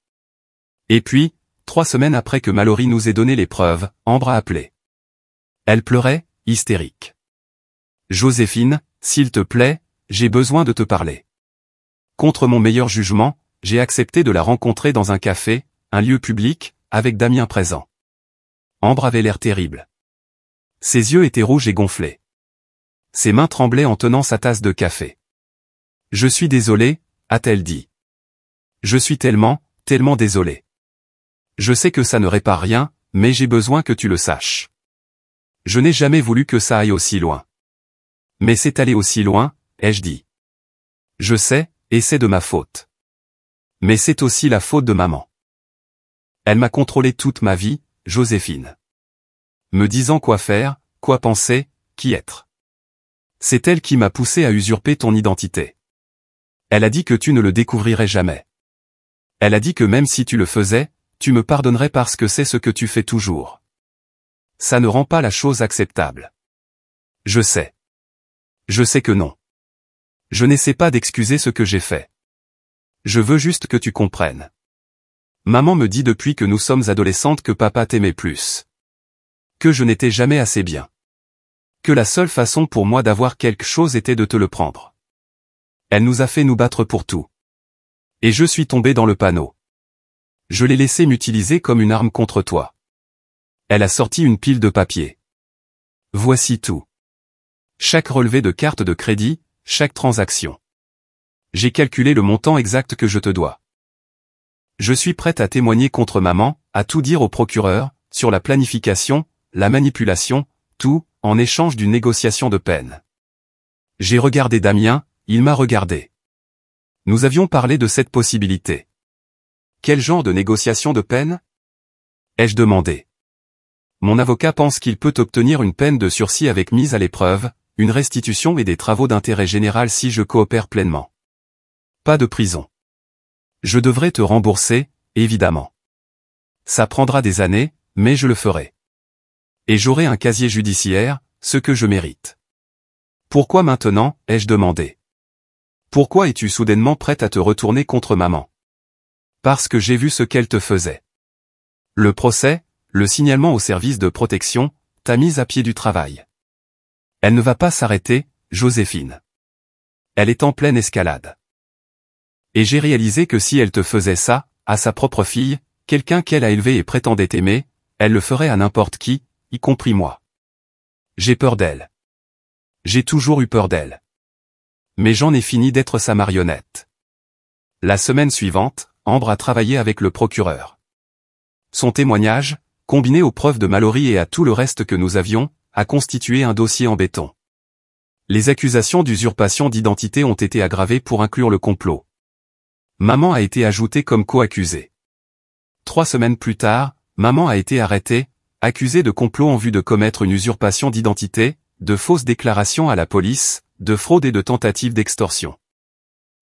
Et puis, 3 semaines après que Mallory nous ait donné les preuves, Ambre a appelé. Elle pleurait, hystérique. Joséphine, s'il te plaît, j'ai besoin de te parler. Contre mon meilleur jugement, j'ai accepté de la rencontrer dans un café, un lieu public, avec Damien présent. Ambre avait l'air terrible. Ses yeux étaient rouges et gonflés. Ses mains tremblaient en tenant sa tasse de café. « Je suis désolée, a-t-elle dit. Je suis tellement désolée. Je sais que ça ne répare rien, mais j'ai besoin que tu le saches. Je n'ai jamais voulu que ça aille aussi loin. Mais c'est allé aussi loin, ai-je dit. Je sais, et c'est de ma faute. Mais c'est aussi la faute de maman. Elle m'a contrôlé toute ma vie, Joséphine. Me disant quoi faire, quoi penser, qui être. C'est elle qui m'a poussé à usurper ton identité. Elle a dit que tu ne le découvrirais jamais. Elle a dit que même si tu le faisais, tu me pardonnerais parce que c'est ce que tu fais toujours. Ça ne rend pas la chose acceptable. Je sais. Je sais que non. Je n'essaie pas d'excuser ce que j'ai fait. Je veux juste que tu comprennes. Maman me dit depuis que nous sommes adolescentes que papa t'aimait plus. Que je n'étais jamais assez bien. Que la seule façon pour moi d'avoir quelque chose était de te le prendre. Elle nous a fait nous battre pour tout. Et je suis tombé dans le panneau. Je l'ai laissé m'utiliser comme une arme contre toi. Elle a sorti une pile de papier. Voici tout. Chaque relevé de carte de crédit, chaque transaction. J'ai calculé le montant exact que je te dois. Je suis prête à témoigner contre maman, à tout dire au procureur, sur la planification, la manipulation, tout, en échange d'une négociation de peine. J'ai regardé Damien, il m'a regardé. Nous avions parlé de cette possibilité. Quel genre de négociation de peine? Ai-je demandé. Mon avocat pense qu'il peut obtenir une peine de sursis avec mise à l'épreuve, une restitution et des travaux d'intérêt général si je coopère pleinement. Pas de prison. Je devrais te rembourser, évidemment. Ça prendra des années, mais je le ferai. Et j'aurai un casier judiciaire, ce que je mérite. Pourquoi maintenant, ai-je demandé. Pourquoi es-tu soudainement prête à te retourner contre maman? Parce que j'ai vu ce qu'elle te faisait. Le procès, le signalement au service de protection, t'a mise à pied du travail. Elle ne va pas s'arrêter, Joséphine. Elle est en pleine escalade. Et j'ai réalisé que si elle te faisait ça, à sa propre fille, quelqu'un qu'elle a élevé et prétendait aimer, elle le ferait à n'importe qui, y compris moi. J'ai peur d'elle. J'ai toujours eu peur d'elle. Mais j'en ai fini d'être sa marionnette. La semaine suivante, Ambre a travaillé avec le procureur. Son témoignage, combiné aux preuves de Mallory et à tout le reste que nous avions, a constitué un dossier en béton. Les accusations d'usurpation d'identité ont été aggravées pour inclure le complot. Maman a été ajoutée comme co-accusée. 3 semaines plus tard, maman a été arrêtée, accusée de complot en vue de commettre une usurpation d'identité, de fausses déclarations à la police, de fraude et de tentative d'extorsion.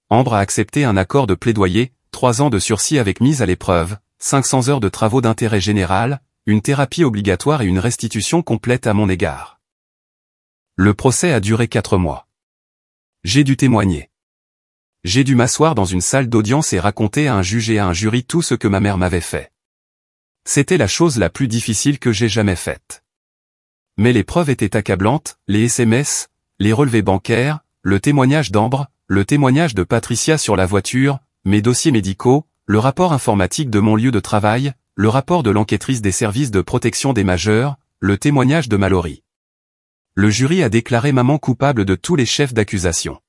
Ambre a accepté un accord de plaidoyer, 3 ans de sursis avec mise à l'épreuve, 500 heures de travaux d'intérêt général, une thérapie obligatoire et une restitution complète à mon égard. Le procès a duré 4 mois. J'ai dû témoigner. J'ai dû m'asseoir dans une salle d'audience et raconter à un juge et à un jury tout ce que ma mère m'avait fait. C'était la chose la plus difficile que j'ai jamais faite. Mais les preuves étaient accablantes, les SMS, les relevés bancaires, le témoignage d'Ambre, le témoignage de Patricia sur la voiture, mes dossiers médicaux, le rapport informatique de mon lieu de travail, le rapport de l'enquêtrice des services de protection des majeurs, le témoignage de Mallory. Le jury a déclaré maman coupable de tous les chefs d'accusation.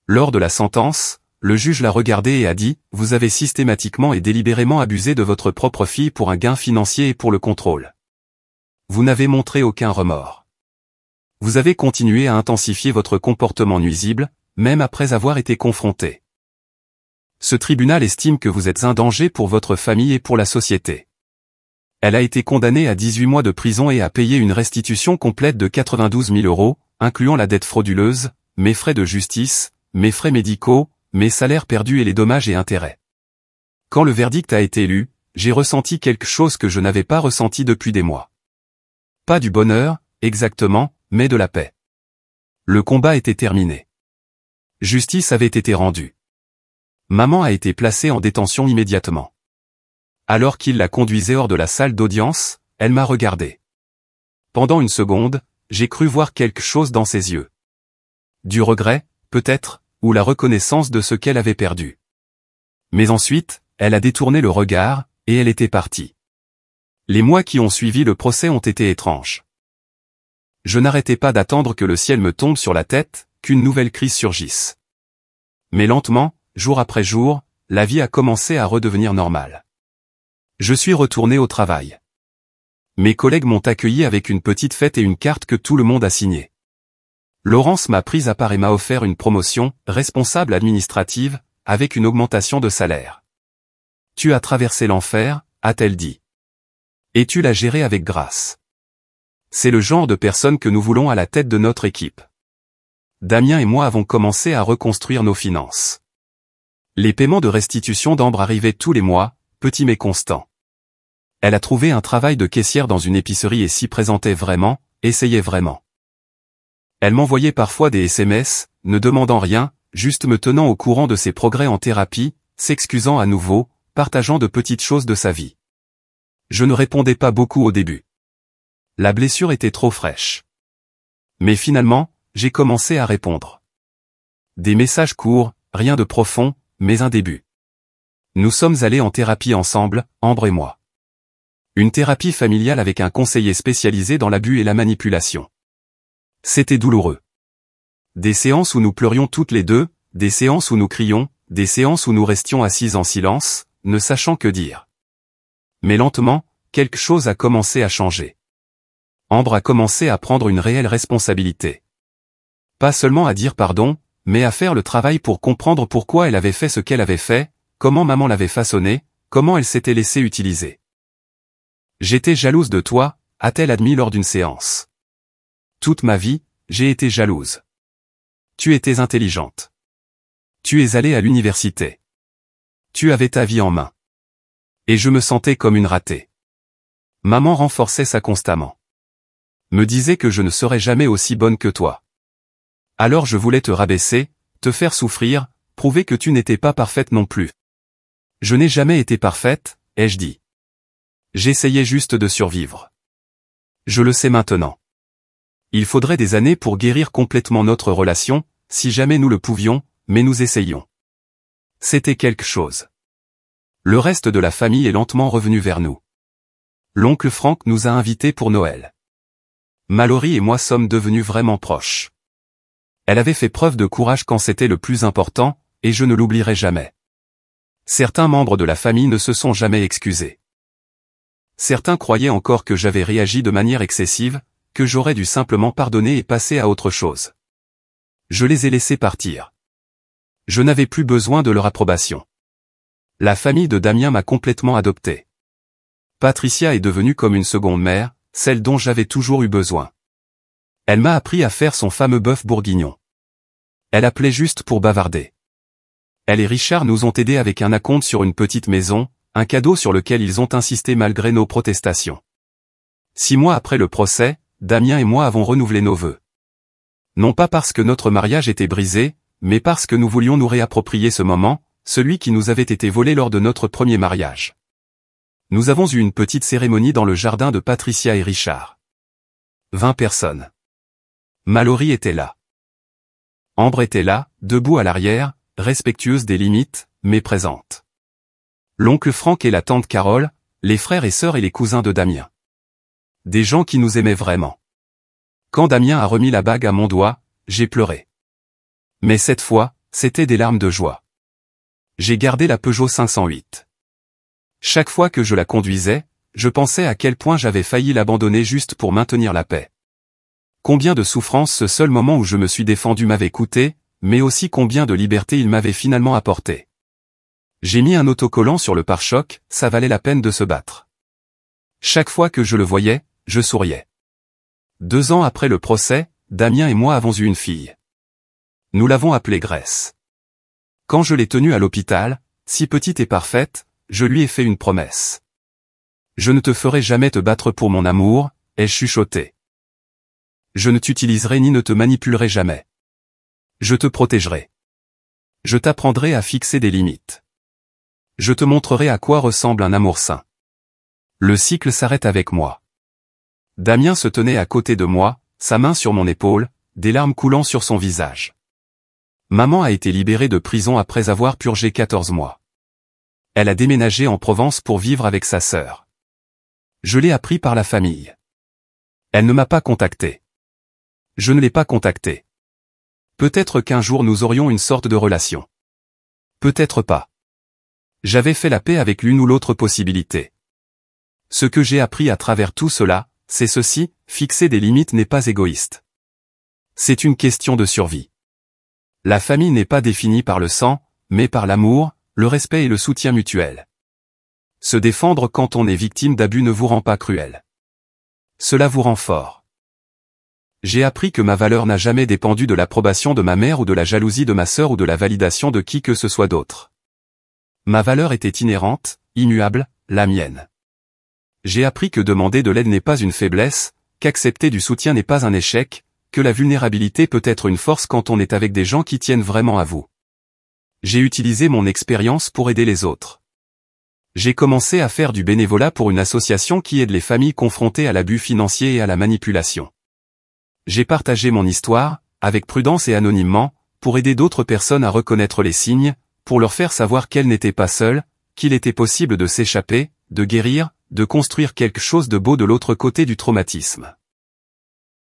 Lors de la sentence, le juge l'a regardé et a dit « Vous avez systématiquement et délibérément abusé de votre propre fille pour un gain financier et pour le contrôle. Vous n'avez montré aucun remords. Vous avez continué à intensifier votre comportement nuisible, même après avoir été confronté. Ce tribunal estime que vous êtes un danger pour votre famille et pour la société. » Elle a été condamnée à 18 mois de prison et à payer une restitution complète de 92 000 €, incluant la dette frauduleuse, mes frais de justice, mes frais médicaux, mes salaires perdus et les dommages et intérêts. Quand le verdict a été lu, j'ai ressenti quelque chose que je n'avais pas ressenti depuis des mois. Pas du bonheur, exactement, mais de la paix. Le combat était terminé. Justice avait été rendue. Maman a été placée en détention immédiatement. Alors qu'il la conduisait hors de la salle d'audience, elle m'a regardé. Pendant une seconde, j'ai cru voir quelque chose dans ses yeux. Du regret, peut-être, ou la reconnaissance de ce qu'elle avait perdu. Mais ensuite, elle a détourné le regard, et elle était partie. Les mois qui ont suivi le procès ont été étranges. Je n'arrêtais pas d'attendre que le ciel me tombe sur la tête, qu'une nouvelle crise surgisse. Mais lentement, jour après jour, la vie a commencé à redevenir normale. Je suis retourné au travail. Mes collègues m'ont accueilli avec une petite fête et une carte que tout le monde a signée. Laurence m'a prise à part et m'a offert une promotion, responsable administrative, avec une augmentation de salaire. Tu as traversé l'enfer, a-t-elle dit. Et tu l'as géré avec grâce. C'est le genre de personne que nous voulons à la tête de notre équipe. Damien et moi avons commencé à reconstruire nos finances. Les paiements de restitution d'Ambre arrivaient tous les mois, petits mais constants. Elle a trouvé un travail de caissière dans une épicerie et s'y présentait vraiment, essayait vraiment. Elle m'envoyait parfois des SMS, ne demandant rien, juste me tenant au courant de ses progrès en thérapie, s'excusant à nouveau, partageant de petites choses de sa vie. Je ne répondais pas beaucoup au début. La blessure était trop fraîche. Mais finalement, j'ai commencé à répondre. Des messages courts, rien de profond, mais un début. Nous sommes allés en thérapie ensemble, Ambre et moi. Une thérapie familiale avec un conseiller spécialisé dans l'abus et la manipulation. C'était douloureux. Des séances où nous pleurions toutes les deux, des séances où nous crions, des séances où nous restions assises en silence, ne sachant que dire. Mais lentement, quelque chose a commencé à changer. Ambre a commencé à prendre une réelle responsabilité. Pas seulement à dire pardon, mais à faire le travail pour comprendre pourquoi elle avait fait ce qu'elle avait fait, comment maman l'avait façonnée, comment elle s'était laissée utiliser. J'étais jalouse de toi, a-t-elle admis lors d'une séance. Toute ma vie, j'ai été jalouse. Tu étais intelligente. Tu es allée à l'université. Tu avais ta vie en main. Et je me sentais comme une ratée. Maman renforçait ça constamment. Me disait que je ne serais jamais aussi bonne que toi. Alors je voulais te rabaisser, te faire souffrir, prouver que tu n'étais pas parfaite non plus. Je n'ai jamais été parfaite, ai-je dit. J'essayais juste de survivre. Je le sais maintenant. Il faudrait des années pour guérir complètement notre relation, si jamais nous le pouvions, mais nous essayions. C'était quelque chose. Le reste de la famille est lentement revenu vers nous. L'oncle Franck nous a invités pour Noël. Mallory et moi sommes devenus vraiment proches. Elle avait fait preuve de courage quand c'était le plus important, et je ne l'oublierai jamais. Certains membres de la famille ne se sont jamais excusés. Certains croyaient encore que j'avais réagi de manière excessive, que j'aurais dû simplement pardonner et passer à autre chose. Je les ai laissés partir. Je n'avais plus besoin de leur approbation. La famille de Damien m'a complètement adopté. Patricia est devenue comme une seconde mère, celle dont j'avais toujours eu besoin. Elle m'a appris à faire son fameux bœuf bourguignon. Elle appelait juste pour bavarder. Elle et Richard nous ont aidés avec un acompte sur une petite maison, un cadeau sur lequel ils ont insisté malgré nos protestations. 6 mois après le procès, Damien et moi avons renouvelé nos vœux. Non pas parce que notre mariage était brisé, mais parce que nous voulions nous réapproprier ce moment, celui qui nous avait été volé lors de notre premier mariage. Nous avons eu une petite cérémonie dans le jardin de Patricia et Richard. 20 personnes. Mallory était là. Ambre était là, debout à l'arrière, respectueuse des limites, mais présente. L'oncle Franck et la tante Carole, les frères et sœurs et les cousins de Damien. Des gens qui nous aimaient vraiment. Quand Damien a remis la bague à mon doigt, j'ai pleuré. Mais cette fois, c'était des larmes de joie. J'ai gardé la Peugeot 508. Chaque fois que je la conduisais, je pensais à quel point j'avais failli l'abandonner juste pour maintenir la paix. Combien de souffrances ce seul moment où je me suis défendu m'avait coûté, mais aussi combien de liberté il m'avait finalement apporté. J'ai mis un autocollant sur le pare-choc, ça valait la peine de se battre. Chaque fois que je le voyais, je souriais. 2 ans après le procès, Damien et moi avons eu une fille. Nous l'avons appelée Grace. Quand je l'ai tenue à l'hôpital, si petite et parfaite, je lui ai fait une promesse. Je ne te ferai jamais te battre pour mon amour, ai-je chuchoté. Je ne t'utiliserai ni ne te manipulerai jamais. Je te protégerai. Je t'apprendrai à fixer des limites. Je te montrerai à quoi ressemble un amour sain. Le cycle s'arrête avec moi. Damien se tenait à côté de moi, sa main sur mon épaule, des larmes coulant sur son visage. Maman a été libérée de prison après avoir purgé 14 mois. Elle a déménagé en Provence pour vivre avec sa sœur. Je l'ai appris par la famille. Elle ne m'a pas contacté. Je ne l'ai pas contactée. Peut-être qu'un jour nous aurions une sorte de relation. Peut-être pas. J'avais fait la paix avec l'une ou l'autre possibilité. Ce que j'ai appris à travers tout cela, c'est ceci, fixer des limites n'est pas égoïste. C'est une question de survie. La famille n'est pas définie par le sang, mais par l'amour, le respect et le soutien mutuel. Se défendre quand on est victime d'abus ne vous rend pas cruel. Cela vous rend fort. J'ai appris que ma valeur n'a jamais dépendu de l'approbation de ma mère ou de la jalousie de ma sœur ou de la validation de qui que ce soit d'autre. Ma valeur était inhérente, immuable, la mienne. J'ai appris que demander de l'aide n'est pas une faiblesse, qu'accepter du soutien n'est pas un échec, que la vulnérabilité peut être une force quand on est avec des gens qui tiennent vraiment à vous. J'ai utilisé mon expérience pour aider les autres. J'ai commencé à faire du bénévolat pour une association qui aide les familles confrontées à l'abus financier et à la manipulation. J'ai partagé mon histoire, avec prudence et anonymement, pour aider d'autres personnes à reconnaître les signes, pour leur faire savoir qu'elles n'étaient pas seules, qu'il était possible de s'échapper, de guérir, de construire quelque chose de beau de l'autre côté du traumatisme.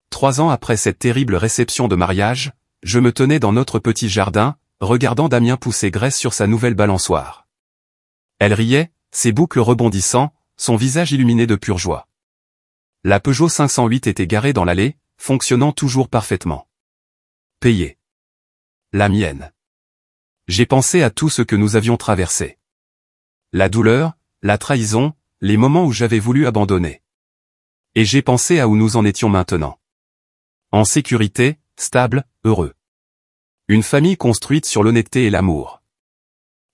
3 ans après cette terrible réception de mariage, je me tenais dans notre petit jardin, regardant Damien pousser Grace sur sa nouvelle balançoire. Elle riait, ses boucles rebondissant, son visage illuminé de pure joie. La Peugeot 508 était garée dans l'allée, fonctionnant toujours parfaitement. Payée. La mienne. J'ai pensé à tout ce que nous avions traversé. La douleur, la trahison, les moments où j'avais voulu abandonner. Et j'ai pensé à où nous en étions maintenant. En sécurité, stable, heureux. Une famille construite sur l'honnêteté et l'amour.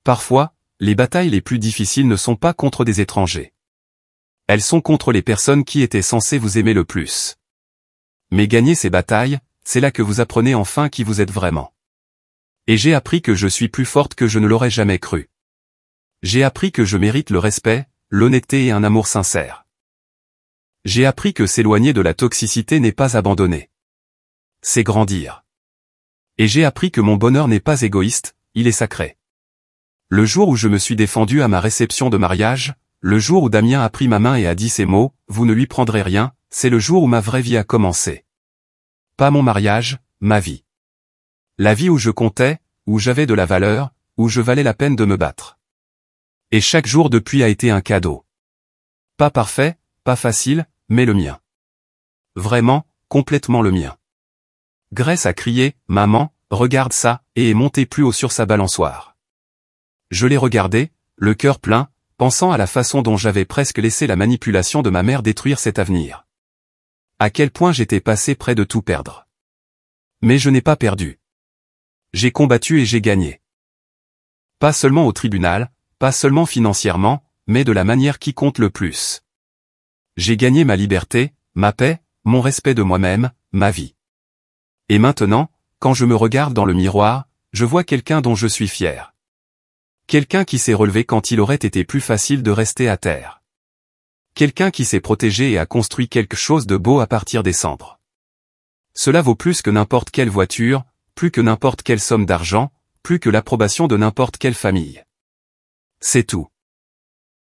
Parfois, les batailles les plus difficiles ne sont pas contre des étrangers. Elles sont contre les personnes qui étaient censées vous aimer le plus. Mais gagner ces batailles, c'est là que vous apprenez enfin qui vous êtes vraiment. Et j'ai appris que je suis plus forte que je ne l'aurais jamais cru. J'ai appris que je mérite le respect, l'honnêteté et un amour sincère. J'ai appris que s'éloigner de la toxicité n'est pas abandonner. C'est grandir. Et j'ai appris que mon bonheur n'est pas égoïste, il est sacré. Le jour où je me suis défendu à ma réception de mariage, le jour où Damien a pris ma main et a dit ces mots, « Vous ne lui prendrez rien », c'est le jour où ma vraie vie a commencé. Pas mon mariage, ma vie. La vie où je comptais, où j'avais de la valeur, où je valais la peine de me battre. Et chaque jour depuis a été un cadeau. Pas parfait, pas facile, mais le mien. Vraiment, complètement le mien. Grace a crié, « Maman, regarde ça », et est montée plus haut sur sa balançoire. Je l'ai regardée, le cœur plein, pensant à la façon dont j'avais presque laissé la manipulation de ma mère détruire cet avenir. À quel point j'étais passé près de tout perdre. Mais je n'ai pas perdu. J'ai combattu et j'ai gagné. Pas seulement au tribunal, pas seulement financièrement, mais de la manière qui compte le plus. J'ai gagné ma liberté, ma paix, mon respect de moi-même, ma vie. Et maintenant, quand je me regarde dans le miroir, je vois quelqu'un dont je suis fier. Quelqu'un qui s'est relevé quand il aurait été plus facile de rester à terre. Quelqu'un qui s'est protégé et a construit quelque chose de beau à partir des cendres. Cela vaut plus que n'importe quelle voiture, plus que n'importe quelle somme d'argent, plus que l'approbation de n'importe quelle famille. C'est tout.